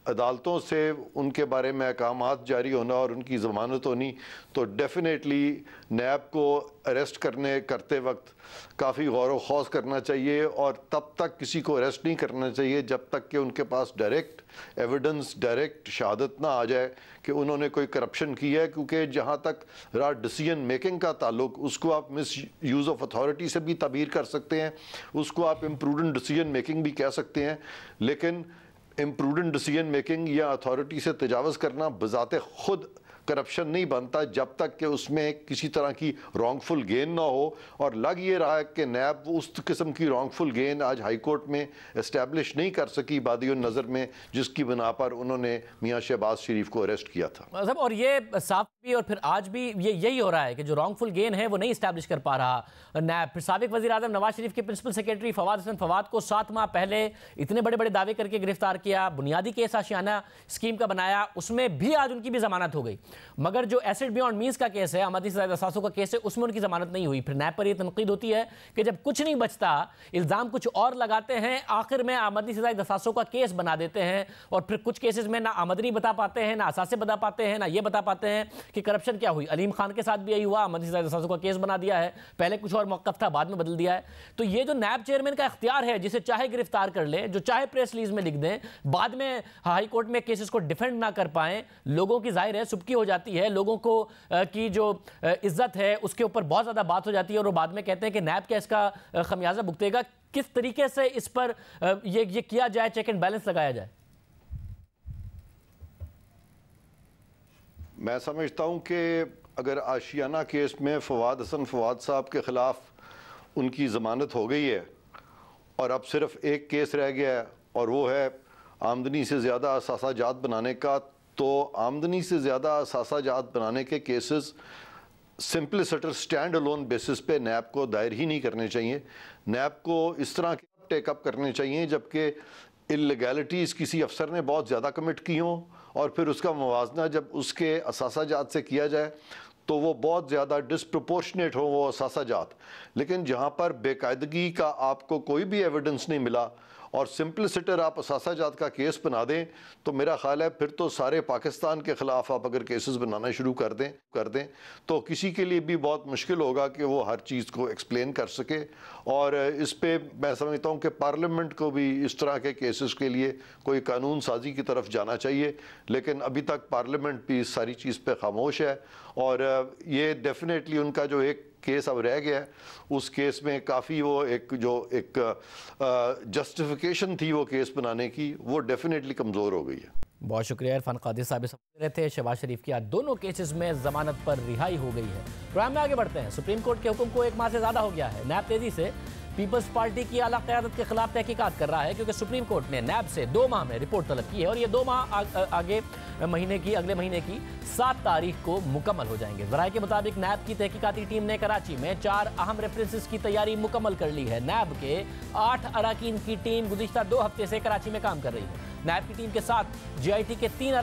अदालतों से उनके बारे में अहकामात जारी होना और उनकी ज़मानत होनी, तो डेफिनेटली नैब को अरेस्ट करते वक्त काफ़ी गौर व खौस करना चाहिए और तब तक किसी को अरेस्ट नहीं करना चाहिए जब तक कि उनके पास डायरेक्ट एविडेंस, डायरेक्ट शहादत ना आ जाए कि उन्होंने कोई करप्शन की है। क्योंकि जहाँ तक रहा डिसीजन मेकिंग का ताल्लुक, उसको आप मिस यूज़ ऑफ अथॉरिटी से भी तबीर कर सकते हैं, उसको आप इम्प्रूडेंट डिसीजन मेकिंग भी कह सकते हैं, लेकिन इम्प्रूडेंट डिसीजन मेकिंग या अथॉरिटी से तजावज़ करना बज़ाते खुद करप्शन नहीं बनता जब तक कि उसमें किसी तरह की रॉन्गफुल गेन ना हो। और लग ये रहा है कि नैब उस किस्म की रॉन्गफुल गेन आज हाई कोर्ट में इस्टेब्लिश नहीं कर सकी बादियों नज़र में, जिसकी बिना पर उन्होंने मियाँ शहबाज शरीफ को अरेस्ट किया था। मतलब और ये साफ भी और फिर आज भी ये यही हो रहा है कि जो रॉन्गफुल गेन है वो नहीं इस्टेब्लिश कर पा रहा नैब। फिर साबिक वज़ीर आज़म नवाज शरीफ के प्रिंसिपल सेक्रेटरी फवाद हसन फवाद को 7 माह पहले इतने बड़े बड़े दावे करके गिरफ्तार किया, बुनियादी केस आशियाना स्कीम का बनाया, उसमें भी आज उनकी भी जमानत हो गई। मगर जो एसिड बियॉन्ड मींस का केस है, आमदी से ज़्यादा असासों का केस है, उसमें उनकी जमानत नहीं हुई। फिर नैब पर यह तनकीद होती है कि जब कुछ नहीं बचता, इल्ज़ाम कुछ और लगाते हैं, आखिर में आमदनी से ज़्यादा असासों का केस बना देते हैं और फिर कुछ केसेस में ना आमदनी बता पाते हैं, ना असासे बता पाते हैं, ना ये बता पाते हैं कि करप्शन क्या हुई। अलीम खान के साथ भी यही हुआ, आमदनी से ज़्यादा असासों का केस बना दिया है, पहले कुछ और मौक़िफ़ था बाद में बदल दिया है। तो ये जो नैब चेयरमैन का इख्तियार है, जिसे चाहे गिरफ्तार कर ले, जो चाहे प्रेस रिलीज में लिख दें, बाद में हाई कोर्ट में केसेस को डिफेंड ना कर पाएं, लोगों की जाहिर है सुबकी हो जाती है, लोगों को की जो इज्जत है उसके ऊपर बहुत ज़्यादा बात हो जाती है और वो बाद में कहते हैं कि नैब क्या इसका खमियाजा भुगतेगा। किस तरीके से इस पर ये किया जाए, चेक एंड बैलेंस लगाया जाए? मैं समझता हूं कि अगर आशियाना केस में फवाद हसन फवाद साहब के ख़िलाफ़ उनकी ज़मानत हो गई है और अब सिर्फ एक केस रह गया है और वो है आमदनी से ज़्यादा असासा जात बनाने का, तो आमदनी से ज़्यादा असासा जात बनाने के केसेस सिंपलिसिटर स्टैंड अलोन बेसिस पे नैब को दायर ही नहीं करने चाहिए। नैब को इस तरह के टेकअप करने चाहिए जबकि इल्लीगैलिटीज़ किसी अफसर ने बहुत ज़्यादा कमिट की हों और फिर उसका मुवाजना जब उसके असासा जात से किया जाए तो वो बहुत ज़्यादा डिस्प्रपोर्शनेट हो वो असासा जात। लेकिन जहाँ पर बेकायदगी का आपको कोई भी एविडेंस नहीं मिला और सिंपलिसिटर आप असासा जात का केस बना दें, तो मेरा ख्याल है फिर तो सारे पाकिस्तान के ख़िलाफ़ आप अगर केसेस बनाना शुरू कर दें तो किसी के लिए भी बहुत मुश्किल होगा कि वो हर चीज़ को एक्सप्लेन कर सके। और इस पे मैं समझता हूँ कि पार्लियामेंट को भी इस तरह के केसेस के लिए कोई कानून साजी की तरफ जाना चाहिए, लेकिन अभी तक पार्लियामेंट भी इस सारी चीज़ पे खामोश है। और ये डेफिनेटली उनका जो एक केस अब रह गया है, उस केस में काफ़ी वो एक जस्टिफिकेशन थी वो केस बनाने की, वो डेफिनेटली कमज़ोर हो गई है। बहुत शुक्रिया। इरफान कादिर साहब समझ रहे थे शहबाज शरीफ की आज दोनों केसेस में जमानत पर रिहाई हो गई है। प्रोग्राम में आगे बढ़ते हैं। सुप्रीम कोर्ट के हुक्म को 1 माह से ज़्यादा हो गया है। नैब तेज़ी से पीपल्स पार्टी की आला क़यादत के खिलाफ तहकीकात कर रहा है, क्योंकि सुप्रीम कोर्ट ने नैब से 2 माह में रिपोर्ट तलब की है और ये 2 माह अगले महीने की 7 तारीख को मुकम्मल हो जाएंगे। ज़राए के मुताबिक नैब की तहकीकाती टीम ने कराची में 4 अहम रेफरेंसेस की तैयारी मुकम्मल कर ली है। नैब के 8 अराकीन की टीम गुज़िश्ता 2 हफ्ते से कराची में काम कर रही है। नैब की टीम के साथ GIT के 3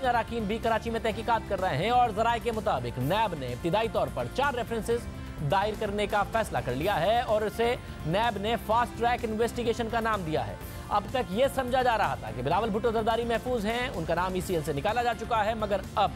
अराकीन भी कराची में तहकीकात कर रहे हैं और ज़राए के मुताबिक नैब ने इब्तिदाई तौर पर 4 रेफरेंसेस दायर करने का फैसला कर लिया है और इसे नैब ने फास्ट ट्रैक इन्वेस्टिगेशन का नाम दिया है। अब तक ये समझा जा रहा था कि बिलावल भुट्टो जरदारी महफूज हैं, उनका नाम ECL से निकाला जा चुका है, मगर अब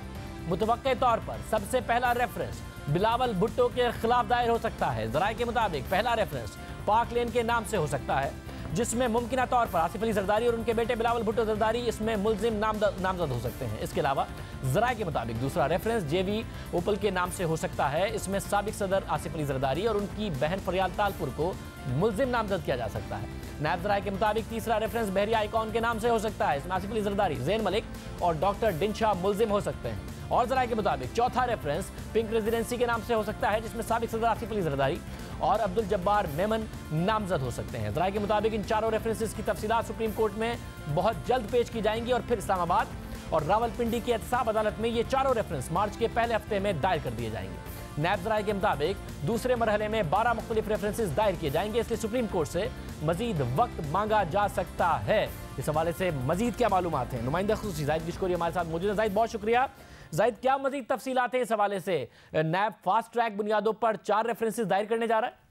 मुतवक्के तौर पर सबसे पहला रेफरेंस बिलावल भुट्टो के खिलाफ दायर हो सकता है। ज़राए के मुताबिक पहला रेफरेंस पाक लेन के नाम से हो सकता है, जिसमें मुमकिना तौर पर आसिफ अली जरदारी और उनके बेटे बिलावल भुट्टो जरदारी इसमें मुलजिम नामजद हो सकते हैं। इसके अलावा ज़राए के मुताबिक दूसरा रेफरेंस JV ओपल के नाम से हो सकता है। इसमें साबिक सदर आसिफ अली जरदारी और उनकी बहन फरियाल तालपुर को मुलजिम नामजद किया जा सकता है। नैब ज़राए के मुताबिक तीसरा रेफरेंस बहरिया आइकॉन के नाम से हो सकता है। इसमें आसिफ अली जरदारी, ज़ैन मलिक और डॉक्टर डिनशा मुलजिम हो सकते हैं। और ज़राए के मुताबिक चौथा रेफरेंस पिंक रेजिडेंसी के नाम से हो सकता है, जिसमें साबिक सदर आसिफ अली जरदारी और अब्दुल जब्बार मेमन नामजद हो सकते हैं। ज़राए के मुताबिक इन चारों रेफरेंसेस की तफसीलात सुप्रीम कोर्ट में बहुत जल्द पेश की जाएंगी और फिर इस्लामाबाद और रावलपिंडी की एहतसाब अदालत में ये चारों रेफरेंस मार्च के पहले हफ्ते में दायर कर दिए जाएंगे। नैब ज़राए के मुताबिक दूसरे मरहले में 12 मुख्तलिफ रेफरेंसेस दायर किए जाएंगे, इसलिए सुप्रीम कोर्ट से मजीद वक्त मांगा जा सकता है। इस हवाले से मजीद क्या मालूमात हैं, नुमाइंदा खुसूसी जाहिद गिशकोरी हमारे साथ मौजूद है। जाहिद, बहुत शुक्रिया। जाहिद, क्या मजीद तफसीलात है इस हवाले से? नैब फास्ट ट्रैक बुनियादों पर 4 रेफरेंसेस दायर करने जा रहा है।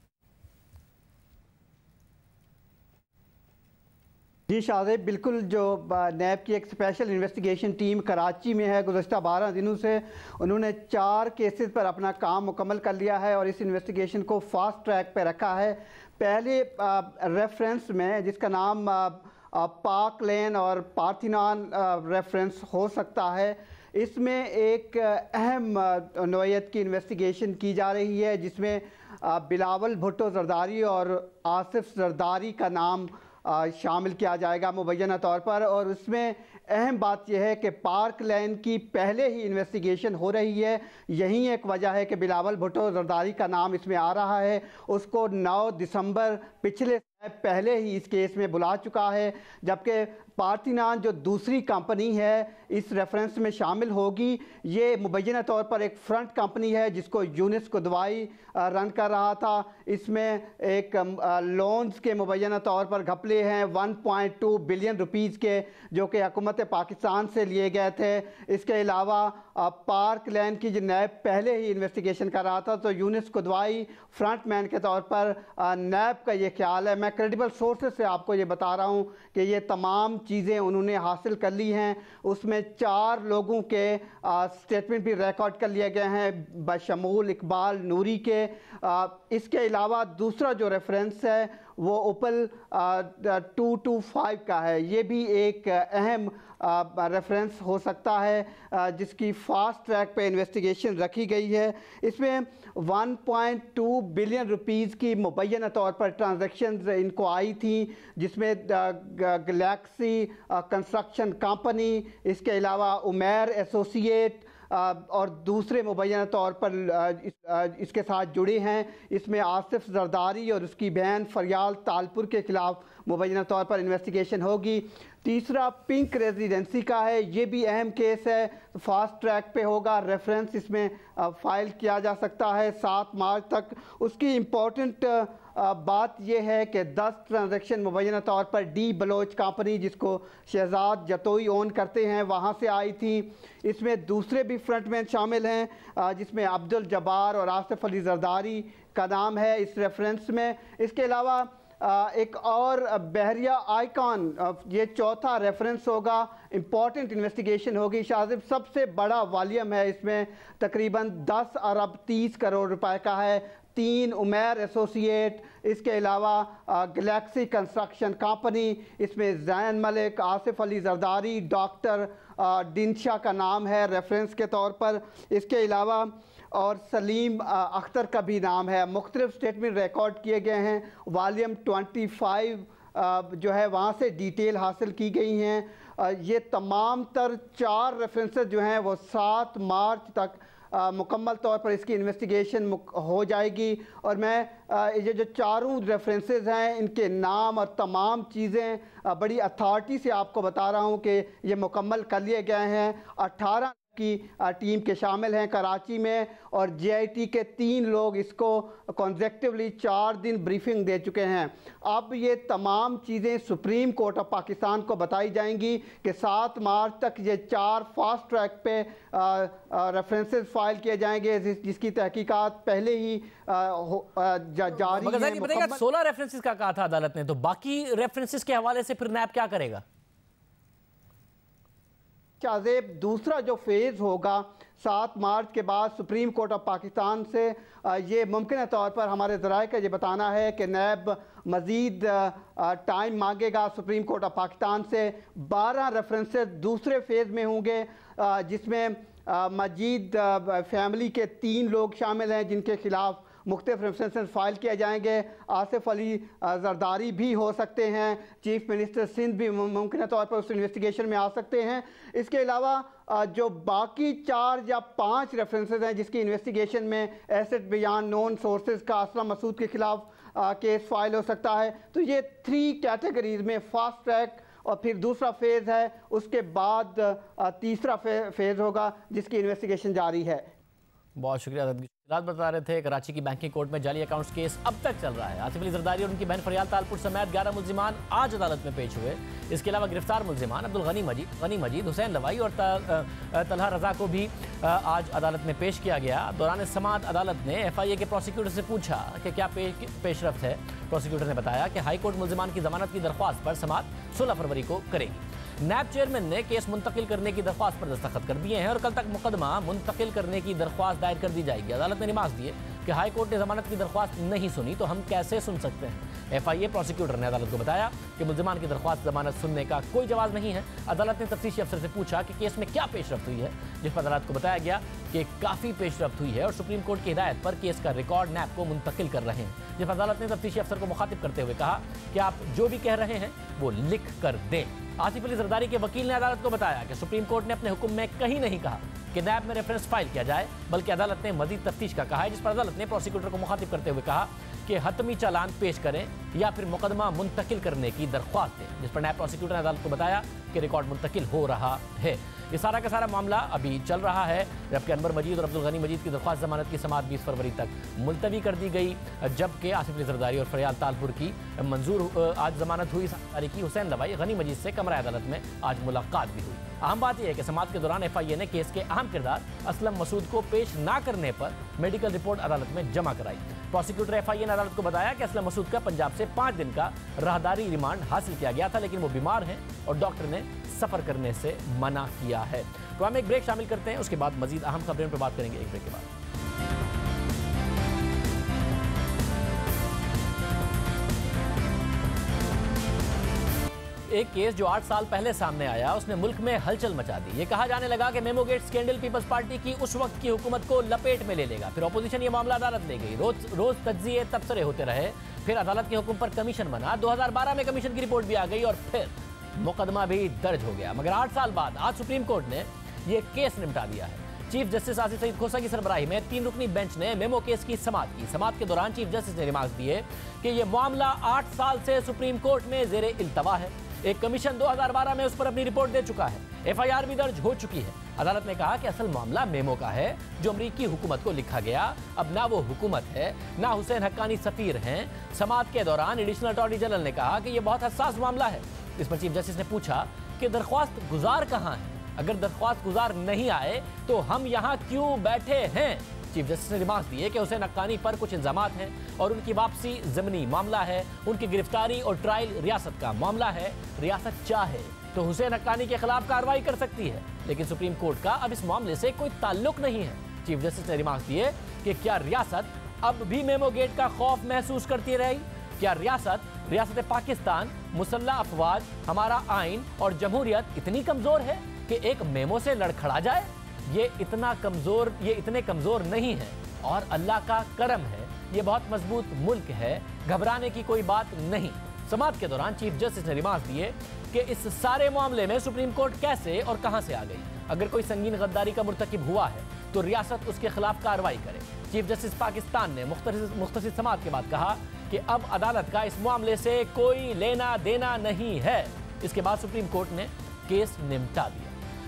जी शाहज़ेब, बिल्कुल जो नैब की एक स्पेशल इन्वेस्टिगेशन टीम कराची में है, गुज़श्ता 12 दिनों से उन्होंने 4 केसेस पर अपना काम मुकम्मल कर लिया है और इस इन्वेस्टिगेशन को फास्ट ट्रैक पे रखा है। पहले रेफरेंस में जिसका नाम पाक लेन और पार्थिनान रेफरेंस हो सकता है, इसमें एक अहम नौइयत की इन्वेस्टिगेशन की जा रही है, जिसमें बिलावल भुट्टो जरदारी और आसिफ जरदारी का नाम शामिल किया जाएगा मुबैना तौर पर। और उसमें अहम बात यह है कि पार्क लेन की पहले ही इन्वेस्टिगेशन हो रही है। यही एक वजह है कि बिलावल भुट्टो जरदारी का नाम इसमें आ रहा है। उसको 9 दिसंबर पिछले पहले ही इस केस में बुला चुका है, जबकि पार्थिनान जो दूसरी कंपनी है इस रेफरेंस में शामिल होगी। ये मुबैना तौर पर एक फ्रंट कंपनी है जिसको यूनिस कुदवाई रन कर रहा था। इसमें एक लोन्स के मुबैना तौर पर घपले हैं 1.2 बिलियन रुपीज़ के, जो कि हुकूमत पाकिस्तान से लिए गए थे। इसके अलावा पार्क लेन की जो नैब पहले ही इन्वेस्टिगेशन कर रहा था, तो यूनिस कुदवाई फ्रंट मैन के तौर पर नैब का ये ख्याल है। मैं क्रेडिबल सोर्सेज से आपको ये बता रहा हूँ कि ये तमाम चीज़ें उन्होंने हासिल कर ली हैं। उसमें 4 लोगों के स्टेटमेंट भी रिकॉर्ड कर लिए गए हैं बशमूल इकबाल नूरी के। इसके अलावा दूसरा जो रेफरेंस है वो ओपल 225 का है। ये भी एक अहम रेफरेंस हो सकता है जिसकी फास्ट ट्रैक पे इन्वेस्टिगेशन रखी गई है। इसमें 1.2 बिलियन रुपीज़ की मुबैना तौर पर ट्रांजैक्शंस इनको आई थी, जिसमें गैलेक्सी कंस्ट्रक्शन कंपनी, इसके अलावा उमैर एसोसिएट और दूसरे मुबैना तौर पर इसके साथ जुड़े हैं। इसमें आसिफ जरदारी और उसकी बहन फरियाल तालपुर के खिलाफ मुबैना तौर पर इन्वेस्टिगेशन होगी। तीसरा पिंक रेजिडेंसी का है, ये भी अहम केस है, फास्ट ट्रैक पे होगा। रेफरेंस इसमें फ़ाइल किया जा सकता है 7 मार्च तक। उसकी इम्पोर्टेंट बात यह है कि 10 ट्रांजैक्शन मुबैना तौर पर डी बलोच कंपनी, जिसको शहजाद जतोई ओन करते हैं, वहाँ से आई थी। इसमें दूसरे भी फ्रंटमैन शामिल हैं, जिसमें अब्दुल जब्बार और आसिफ अली जरदारी का नाम है इस रेफरेंस में। इसके अलावा एक और बहरिया आइकॉन, ये चौथा रेफरेंस होगा। इम्पॉर्टेंट इन्वेस्टिगेशन होगी शाहज़ेब, सबसे बड़ा वॉल्यूम है इसमें, तकरीबन 10 अरब 30 करोड़ रुपए का है। 3 उमैर एसोसिएट, इसके अलावा गैलेक्सी कंस्ट्रक्शन कंपनी, इसमें ज़ैन मलिक, आसिफ अली जरदारी, डॉक्टर डिनशा का नाम है रेफरेंस के तौर पर। इसके अलावा और सलीम अख्तर का भी नाम है। मुख्तलिफ स्टेटमेंट रिकॉर्ड किए गए हैं। वॉल्यूम 25 जो है वहाँ से डिटेल हासिल की गई हैं। ये तमाम तर 4 रेफरेंसेस जो हैं वो 7 मार्च तक मुकम्मल तौर पर इसकी इन्वेस्टिगेशन हो जाएगी। और मैं ये जो चारों रेफरेंसेस हैं इनके नाम और तमाम चीज़ें बड़ी अथॉरिटी से आपको बता रहा हूँ कि ये मुकम्मल कर लिए गए हैं। 18 की टीम के शामिल हैं कराची में, और JIT के 3 लोग इसको कॉन्जेक्टिवली 4 दिन ब्रीफिंग दे चुके हैं। अब ये तमाम चीज़ें सुप्रीम कोर्ट ऑफ पाकिस्तान को बताई जाएंगी कि 7 मार्च तक ये 4 फास्ट ट्रैक पे रेफरेंसेस फाइल किए जाएंगे, जिसकी तहकीकात पहले ही जारी है। 16 रेफरेंसेस का कहा था अदालत ने, तो बाकी रेफरेंसेस के हवाले से फिर नैब क्या करेगा? शाज़ेब, दूसरा जो फेज़ होगा 7 मार्च के बाद सुप्रीम कोर्ट ऑफ पाकिस्तान से ये मुमकिन तौर पर हमारे ज़राए का ये बताना है कि नैब मज़ीद टाइम मांगेगा सुप्रीम कोर्ट ऑफ पाकिस्तान से। 12 रेफरेंसेस दूसरे फेज़ में होंगे, जिसमें मजीद फैमिली के 3 लोग शामिल हैं जिनके खिलाफ मुख्तलिफ रेफरेंसेस फाइल किए जाएंगे। आसिफ अली जरदारी भी हो सकते हैं, चीफ मिनिस्टर सिंध भी मुमकिन तौर पर उस इन्वेस्टिगेशन में आ सकते हैं। इसके अलावा जो बाकी 4 या 5 रेफरेंसेस हैं जिसकी इन्वेस्टिगेशन में एसेट बियॉन्ड नोन सोर्सेज का असलम मसूद के खिलाफ केस फाइल हो सकता है। तो ये 3 कैटेगरीज में फास्ट ट्रैक और फिर दूसरा फेज़ है, उसके बाद तीसरा फेज़ होगा जिसकी इन्वेस्टिगेशन जारी है। बहुत शुक्रिया। रात बता रहे थे कराची की बैंकिंग कोर्ट में जाली अकाउंट्स केस अब तक चल रहा है। आसिफ अली जरदारी और उनकी बहन फरियाल तालपुर समेत 11 मुल्जिमान आज अदालत में पेश हुए। इसके अलावा गिरफ्तार मुल्जिमान अब्दुल गनी मजीद, हुसैन लवाई और तलहा रजा को भी आज अदालत में पेश किया गया। दौरान समाअत अदालत ने FIA के प्रोसिक्यूटर से पूछा कि क्या पेशरफ्त है। प्रोसिक्यूटर ने बताया कि हाई कोर्ट मुल्जिमान की जमानत की दरख्वास्त पर समाअत 16 फरवरी को करेगी। नैब चेयरमैन ने केस मुंतकिल करने की दरख्वास्त पर दस्तखत कर दिए हैं और कल तक मुकदमा मुंतकिल करने की दरख्वास्त दायर कर दी जाएगी। अदालत ने निमाज दिए कि हाई कोर्ट ने जमानत की दरख्वास्त नहीं सुनी तो हम कैसे सुन सकते हैं। FIA प्रोसिक्यूटर ने अदालत को बताया कि मुल्जिमान की दरख्वास्त जमानत सुनने का कोई जवाब नहीं है। अदालत ने तफ्तीशी अफसर से पूछा कि केस में क्या पेशरफ्त हुई है, जिस पर अदालत को बताया गया कि काफ़ी पेशरफ्त हुई है और सुप्रीम कोर्ट की हिदायत पर केस का रिकॉर्ड नैब को मुंतकिल कर रहे हैं। जिस पर अदालत ने तफ्तीशी अफसर को मुखातिब करते हुए कहा कि आप जो भी कह रहे हैं वो लिख कर दें। आसिफ अली जरदारी के वकील ने अदालत को बताया कि सुप्रीम कोर्ट ने अपने हुक्म में कहीं नहीं कहा कि नैब में रेफरेंस फाइल किया जाए, बल्कि अदालत ने मजीद तफ्तीश का कहा है। जिस पर अदालत ने प्रोसिक्यूटर को मुखातिब करते हुए कहा कि हतमी चालान पेश करें या फिर मुकदमा मुंतकिल करने की दरख्वास्त दें। जिस पर नैब प्रोसिक्यूटर ने अदालत को बताया कि रिकॉर्ड मुंतकिल हो रहा है। ये सारा का सारा मामला अभी चल रहा है, जबकि अनवर मजीद और अब्दुल गनी मजीद की दरख्वास्त जमानत की समाअत 20 फरवरी तक मुलतवी कर दी गई, जबकि आसिफ अली जरदारी और फरियाल तालपुर की मंजूर आज जमानत हुई। तारीखी हुसैन लवाई गनी मजीद से कमरा अदालत में आज मुलाकात भी हुई। अहम बात यह है कि समाअत के दौरान FIA ने केस के अहम किरदार असलम मसूद को पेश न करने पर मेडिकल रिपोर्ट अदालत में जमा कराई। प्रोसिक्यूटर FIA ने अदालत को बताया कि असलम मसूद का पंजाब से 5 दिन का राहदारी रिमांड हासिल किया गया था, लेकिन वो बीमार हैं और डॉक्टर ने सफर करने से मना किया है। तो हम एक ब्रेक शामिल करते हैं, उसके बाद मजीद अहम खबरों पर बात करेंगे एक ब्रेक के बाद। एक केस जो 8 साल पहले सामने आया उसने मुल्क में हलचल मचा दी। ये कहा जाने लगा कि memogate scandal Peoples Party की उस वक्त की हुकूमत को लपेट में ले लेगा। फिर अपोजिशन ये मामला अदालत ले गई। रोज तज्जिए तबसरे होते रहे, फिर अदालत के हुक्म पर कमीशन बना। 2012 में कमीशन की रिपोर्ट भी आ गई और फिर मुकदमा भी दर्ज हो गया। मगर 8 साल बाद आज सुप्रीम कोर्ट ने यह केस निपटा दिया है। चीफ जस्टिस आसिफ सईद खोसा की सरबराही में 3 रुकनी बेंच ने मेमो केस की समाअत की। समाअत के दौरान चीफ जस्टिस ने रिमार्क दिए कि यह मामला 8 साल से सुप्रीम कोर्ट में जेरे इल्तवा है। एक कमीशन 2012 में उस पर अपनी रिपोर्ट दे चुका है, FIR भी दर्ज हो चुकी है। अदालत ने कहा कि असल मामला मेमो का है जो अमरीकी हुकूमत को लिखा गया। अब ना वो हुकूमत है ना हुसैन हक्कानी सफीर हैं। समाअत के दौरान एडिशनल अटॉर्नी जनरल ने कहा कि यह बहुत हसास मामला है। इस पर चीफ जस्टिस ने पूछा कि दरख्वास्त गुजार कहाँ है, अगर दरख्वास्त गुजार नहीं आए तो हम यहाँ क्यों बैठे हैं। चीफ जस्टिस ने रिमार्क दिए कि हुसैन हक्कानी पर कुछ इल्जामात हैं और उनकी वापसी ज़मीनी मामला है, उनकी गिरफ्तारी और ट्रायल रियासत का मामला है। रियासत चाहे तो हुसैन हक्कानी के खिलाफ कार्रवाई कर सकती है, लेकिन सुप्रीम कोर्ट का अब इस मामले से कोई ताल्लुक नहीं है। चीफ जस्टिस ने रिमार्क दिए कि क्या रियासत अब भी मेमो गेट का खौफ महसूस करती रही? क्या रियासत पाकिस्तान, मुसल्लह अफवाज, हमारा आइन और जमहूरियत इतनी कमजोर है कि एक मेमो से लड़खड़ा जाए? ये इतने कमजोर नहीं है और अल्लाह का करम है, ये बहुत मजबूत मुल्क है, घबराने की कोई बात नहीं। समाअत के दौरान चीफ जस्टिस ने रिमार्क दिए कि इस सारे मामले में सुप्रीम कोर्ट कैसे और कहां से आ गई। अगर कोई संगीन गद्दारी का मुर्तकिब हुआ है तो रियासत उसके खिलाफ कार्रवाई करे। चीफ जस्टिस पाकिस्तान ने मुख्तसर समाअत के बाद कहा कि अब अदालत का इस मामले से कोई लेना देना नहीं है। इसके बाद सुप्रीम कोर्ट ने केस निपटा दिया।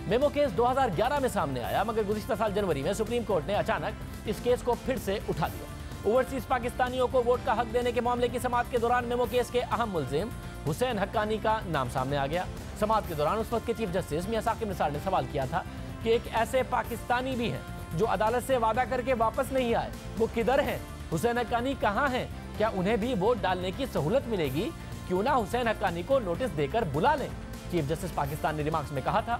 मेमो केस 2011 में सामने आया, मगर गुज़िश्ता साल जनवरी में सुप्रीम कोर्ट ने अचानक इस केस को फिर से उठा दिया। ओवरसीज पाकिस्तानियों को वोट का हक देने के मामले की समाअत के दौरान मेमो केस के अहम मुल्जिम हुसैन हक्कानी का नाम सामने आ गया। समाअत के दौरान उस वक्त के चीफ जस्टिस मियां साकिब निसार ने सवाल किया था कि एक ऐसे पाकिस्तानी भी हैं जो अदालत से वादा करके वापस नहीं आए, वो किधर हैं? हुसैन हक्कानी कहाँ हैं? क्या उन्हें भी वोट डालने की सहूलत मिलेगी? क्यों ना हुसैन हक्कानी को नोटिस देकर बुला लें। चीफ जस्टिस पाकिस्तान ने रिमार्क्स में कहा था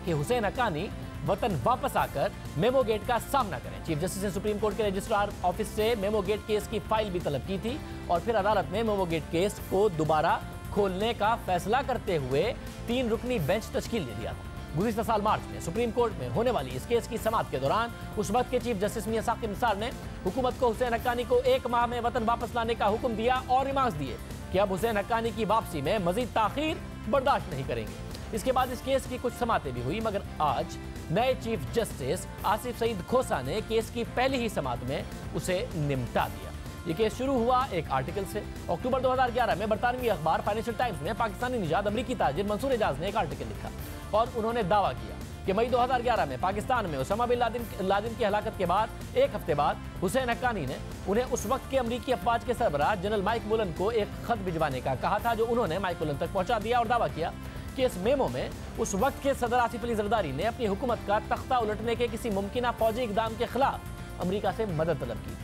कि हुसैन हक्कानी वतन वापस आकर मेमो गेट का सामना करें। चीफ जस्टिस ने सुप्रीम कोर्ट के रजिस्ट्रार ऑफिस से मेमो गेट केस की फाइल भी तलब की थी और फिर अदालत ने मेमो गेट केस को दोबारा खोलने का फैसला करते हुए 3 रुकनी बेंच तश्कील दे दिया था। गुज़िश्ता साल मार्च में सुप्रीम कोर्ट में होने वाली इस केस की समाअत के दौरान उस वक्त के चीफ जस्टिस मियां साकिब निसार ने हुकूमत को हुसैन हक्कानी को 1 माह में वतन वापस लाने का हुक्म दिया और रिमार्क्स दिए कि अब हुसैन हक्कानी की वापसी में मजीद ताखीर बर्दाश्त नहीं करेंगे। इसके बाद इस केस की कुछ समातें भी हुई, मगर आज नए चीफ जस्टिस आसिफ सईद खोसा ने केस की पहली ही समाअत में उसे निपटा दिया। ये केस शुरू हुआ एक आर्टिकल से। अक्टूबर 2011 में बरतानवी अखबार फाइनेंशियल टाइम्स में पाकिस्तानी निजात अमरीकी ताजिर मंसूर एजाज ने एक आर्टिकल लिखा और उन्होंने दावा किया कि मई 2011 में पाकिस्तान में उसामा बिन लादेन की हलाकत के बाद 1 हफ्ते बाद हुसैन हक्कानी ने उन्हें उस वक्त के अमरीकी अफवाज के सरबराह जनरल माइक मुलन को एक खत भिजवाने का कहा था, जो उन्होंने माइक मुलन तक पहुंचा दिया और दावा किया कि इस मेमो में उस वक्त के सदर आसिफ अली जरदारी ने अपनी हुकूमत का तख्ता उलटने के किसी मुमकिन फौजी इकदाम के खिलाफ अमरीका से मदद तलब की।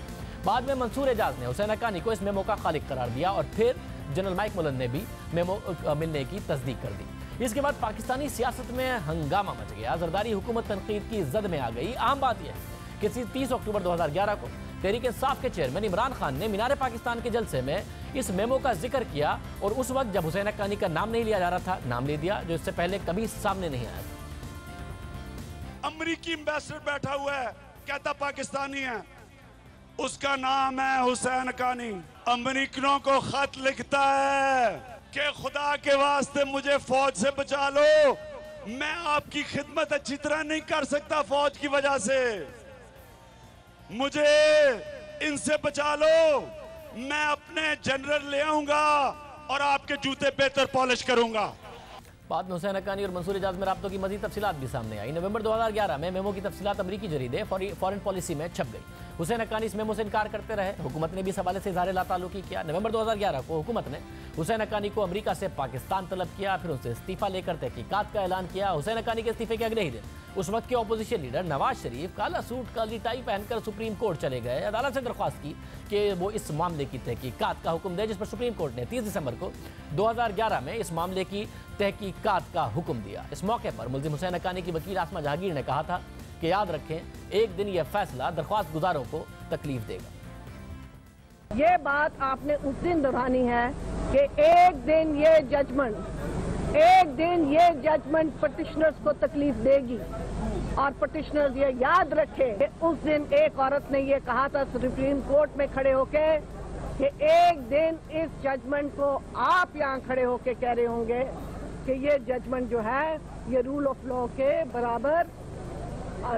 बाद में मंसूर एजाज ने हुसैन हक्कानी को इस मेमो का खालिक करार दिया और फिर जनरल माइक मुलन ने भी मेमो मिलने की तस्दीक कर दी। इसके बाद पाकिस्तानी सियासत में हंगामा मच गया। जरदारी हुकूमत तनकीद की जद में आ गई। आम बात यह है कि 30 अक्टूबर 2011 को तहरीक इंसाफ के चेयरमैन इमरान खान ने मीनार पाकिस्तान के जलसे में इस मेमो का जिक्र किया और उस वक्त जब हुसैन हक्कानी का नाम नहीं लिया जा रहा था, नाम ले दिया, जो इससे पहले कभी सामने नहीं आया था। अमरीकी एम्बेसडर बैठा हुआ है, कहता पाकिस्तानी है, उसका नाम है हुसैन हक्कानी। अमरीकनों को खत लिखता है कि खुदा के वास्ते मुझे फौज से बचा लो, मैं आपकी खिदमत अच्छी तरह नहीं कर सकता फौज की वजह से, मुझे इनसे बचा लो, मैं अपने जनरल ले आऊंगा और आपके जूते बेहतर पॉलिश करूंगा। बाद में हुसैन हक्कानी और मंसूर एजाज में राब्तों की मजीद तफसीलात भी सामने आई। नवंबर 2011 में मेमो की तफसीलात अमरीकी जरीदे फॉरेन पॉलिसी में छप गई। हुसैन हक्कानी इस मेमो से इनकार करते रहे। हुकूमत ने भी इस हवाले से इज़हार लाताल्लुकी किया। नवंबर 2011 को हुकूमत ने हुसैन हक्कानी को अमरीका से पाकिस्तान तलब किया, फिर उनसे इस्तीफा लेकर तहकीकात का ऐलान किया। हुसैन हक्कानी के इस्तीफे के अगले ही दिन उस वक्त के अपोजिशन लीडर नवाज शरीफ काला सूट काली टाई पहनकर सुप्रीम कोर्ट चले गए। अदालत से दरख्वास्त की कि वो इस मामले की तहकीकात का हुक्म दे, जिस पर सुप्रीम कोर्ट ने 30 दिसंबर को 2011 में इस मामले की तहकीकात का हुक्म दिया। इस मौके पर मुल्जिम हुसैन हक्कानी की वकील आसमा जहांगीर ने कहा था कि याद रखें, एक दिन यह फैसला दरख्वास्त गुजारों को तकलीफ देगा। ये बात आपने उस दिन दोहरानी है कि एक दिन ये जजमेंट पिटिशनर्स को तकलीफ देगी और पिटिशनर्स ये याद रखें कि उस दिन एक औरत ने ये कहा था सुप्रीम कोर्ट में खड़े होके कि एक दिन इस जजमेंट को आप यहाँ खड़े होके कह रहे होंगे कि ये जजमेंट जो है ये रूल ऑफ लॉ के बराबर,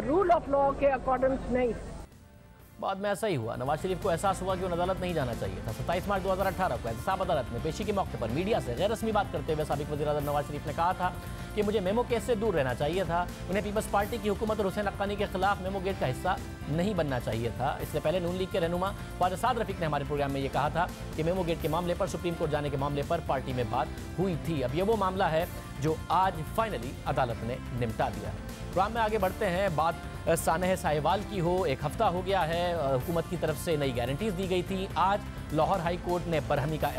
रूल ऑफ लॉ के अकॉर्डिंग नहीं। बाद में ऐसा ही हुआ। नवाज शरीफ को एहसास हुआ कि उन्हें अदालत नहीं जाना चाहिए था। 27 मार्च 2018 को एहतसाब अदालत में पेशी के मौके पर मीडिया से गैर रस्मी बात करते हुए साबिक वज़ीर-ए-आज़म नवाज शरीफ ने कहा था कि मुझे मेमो केस से दूर रहना चाहिए था, उन्हें पीपल्स पार्टी की हुकूमत और हुसैन हक्कानी के खिलाफ मेमो गेट का हिस्सा नहीं बनना चाहिए था। इससे पहले नून लीग के रहनुमा ख्वाजा साद रफीक ने हमारे प्रोग्राम में ये कहा था कि मेमो गेट के मामले पर सुप्रीम कोर्ट जाने के मामले पर पार्टी में बात हुई थी। अब ये वो मामला है जो आज फाइनली अदालत ने निपटा दिया है। प्रोग्राम में आगे बढ़ते हैं। बात सानह साहिवाल की हो, एक हफ्ता हो गया है हुकूमत की तरफ से नई गारंटीज दी गई थी। आज लाहौर हाई कोर्ट ने बरहमी का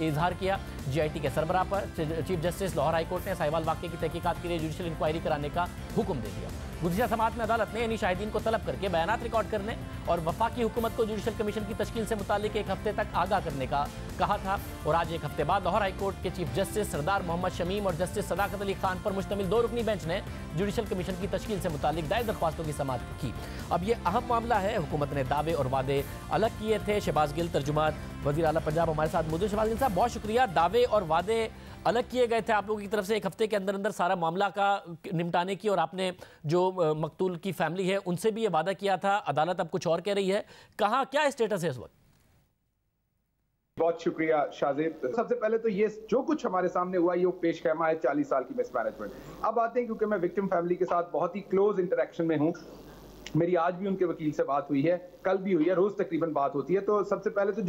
इजहार किया GIT के सरबराह पर। Chief justice Lahore high court ने साहिवाल वाक़े की तहकीकात के लिए जुडिशल इंक्वायरी कराने का हुक्म दे दिया। गुज़िश्ता समाअत में अदालत ने यानी शाहिदीन को तलब करके बयानात रिकॉर्ड करने और वफाकी हुकूमत को जुडिशल कमीशन की तश्कील से मुतालिक एक हफ्ते तक आगाह करने का कहा था। और आज एक हफ्ते बाद लाहौर हाई कोर्ट के चीफ जस्टिस सरदार मोहम्मद शमीम और जस्टिस सदाकत अली खान पर मुश्तमिल 2 रुकनी बेंच ने जुडिशल कमीशन की तश्कील से मुतालिक दायर दरख्वास्तों की समाअत की। अब ये अहम मामला है। हुकूमत ने दावे और वादे अलग किए थे। शहबाज गिल तर्जुमान वज़ीर आला पंजाब हमारे साथ मौजूद। शहबाज गिल साहब बहुत शुक्रिया। दावे और वादे अलग किए गए थे आप लोगों की तरफ से एक हफ्ते के अंदर अंदर सारा मामला का निपटाने की, और आपने जो मकतूल की फैमिली है उनसे भी ये वादा किया था। अदालत अब कुछ और कह रही है, कहाँ क्या स्टेटस है इस वक्त? बहुत शुक्रिया शाहजेब। सबसे पहले तो ये जो कुछ हमारे सामने हुआ ये पेश खैमा है 40 साल की मिसमैनेजमेंट। अब आते हैं, क्योंकि मैं विक्टिम फैमिली के साथ बहुत ही क्लोज इंटरेक्शन में हूँ, मेरी आज भी उनके वकील से बात हुई है, कल भी हुई है, रोज तकरीबन बात होती है। तो सबसे पहले तो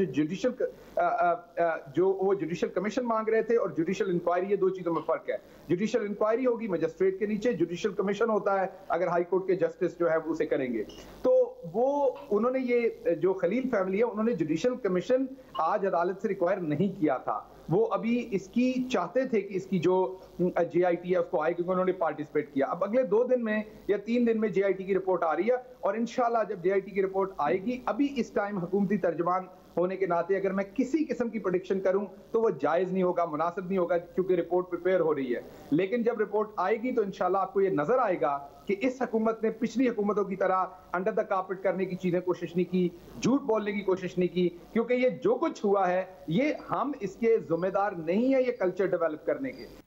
जो वो जुडिशियल कमीशन मांग रहे थे और जुडिशियल इंक्वायरी, ये दो चीजों में फर्क है। जुडिशियल इंक्वायरी होगी मजिस्ट्रेट के नीचे, जुडिशियल कमीशन होता है अगर हाई कोर्ट के जस्टिस जो है वो उसे करेंगे। तो वो उन्होंने ये जो खलील फैमिली है उन्होंने जुडिशियल कमीशन आज अदालत से रिक्वायर नहीं किया था। वो अभी इसकी चाहते थे कि इसकी जो JIT है उसको आए, क्योंकि उन्होंने पार्टिसिपेट किया। अब अगले 2 दिन में या 3 दिन में JIT की रिपोर्ट आ रही है और इंशाल्लाह जब JIT की रिपोर्ट आएगी, अभी इस टाइम हुकूमती तर्जुमान होने के नाते अगर मैं किसी किस्म की प्रेडिक्शन करूं तो वो जायज नहीं होगा, मुनासिब नहीं होगा, क्योंकि रिपोर्ट प्रिपेयर हो रही है। लेकिन जब रिपोर्ट आएगी तो इंशाल्लाह आपको ये नजर आएगा कि इस हुकूमत ने पिछली हुकूमतों की तरह अंडर द कारपेट करने की चीजें कोशिश नहीं की, झूठ बोलने की कोशिश नहीं की, क्योंकि ये जो कुछ हुआ है ये हम इसके जिम्मेदार नहीं है ये कल्चर डेवलप करने के।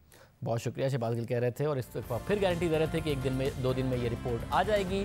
बहुत शुक्रिया। शहबाज गिल कह रहे थे और इस फिर गारंटी दे रहे थे कि 1 दिन में 2 दिन में ये रिपोर्ट आ जाएगी।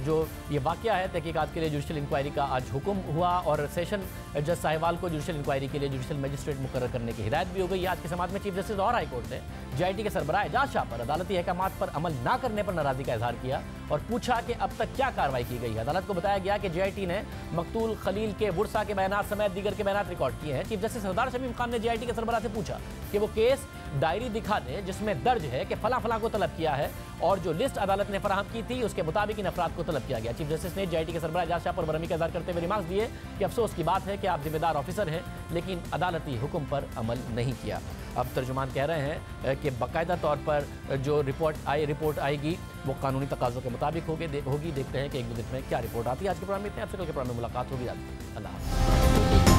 जो ये वाकया है तहकीकात के लिए जुडिशल इंक्वायरी का आज हुक्म हुआ और सेशन जज साहिवाल को जुडिशल इंक्वायरी के लिए जुडिशल मजिस्ट्रेट मुकर्रर करने की हिदायत भी हो गई। आज के समाज में चीफ जस्टिस और हाई कोर्ट ने JIT के सरबराह एजाज शाह पर अदालती अहकामात पर अमल न करने पर नाराजगी का इजहार किया और पूछा कि अब तक क्या कार्रवाई की गई है। अदालत को बताया गया कि JIT ने मकतूल खलील के बुरसा के बयानात समेत दीगर के बयानात रिकॉर्ड किए हैं। चीफ जस्टिस सरदार शमीम खान ने JIT के सरबराह से पूछा कि वो केस डायरी दिखा दें जिसमें दर्ज है कि फला फला को तलब किया है और जो लिस्ट अदालत ने फराहम की थी उसके मुताबिक इन अफराद को तलब किया गया। चीफ जस्टिस ने JIT के सरबराह एजाज शाह पर बरहमी का इजहार करते हुए रिमार्क्स दिए कि अफसोस की बात है कि आप जिम्मेदार ऑफिसर हैं लेकिन अदालती हुक्म पर अमल नहीं किया। अब तर्जुमान कह रहे हैं कि बाकायदा तौर पर जो रिपोर्ट आएगी वो कानूनी तकाज़ों के मुताबिक होगी। देखते हैं कि 1-2 दिन में क्या रिपोर्ट आती है। आज के प्रोग्राम में इतने, आपसे कल के प्रोग्राम में मुलाकात होगी। अल्लाह हाफ़िज़।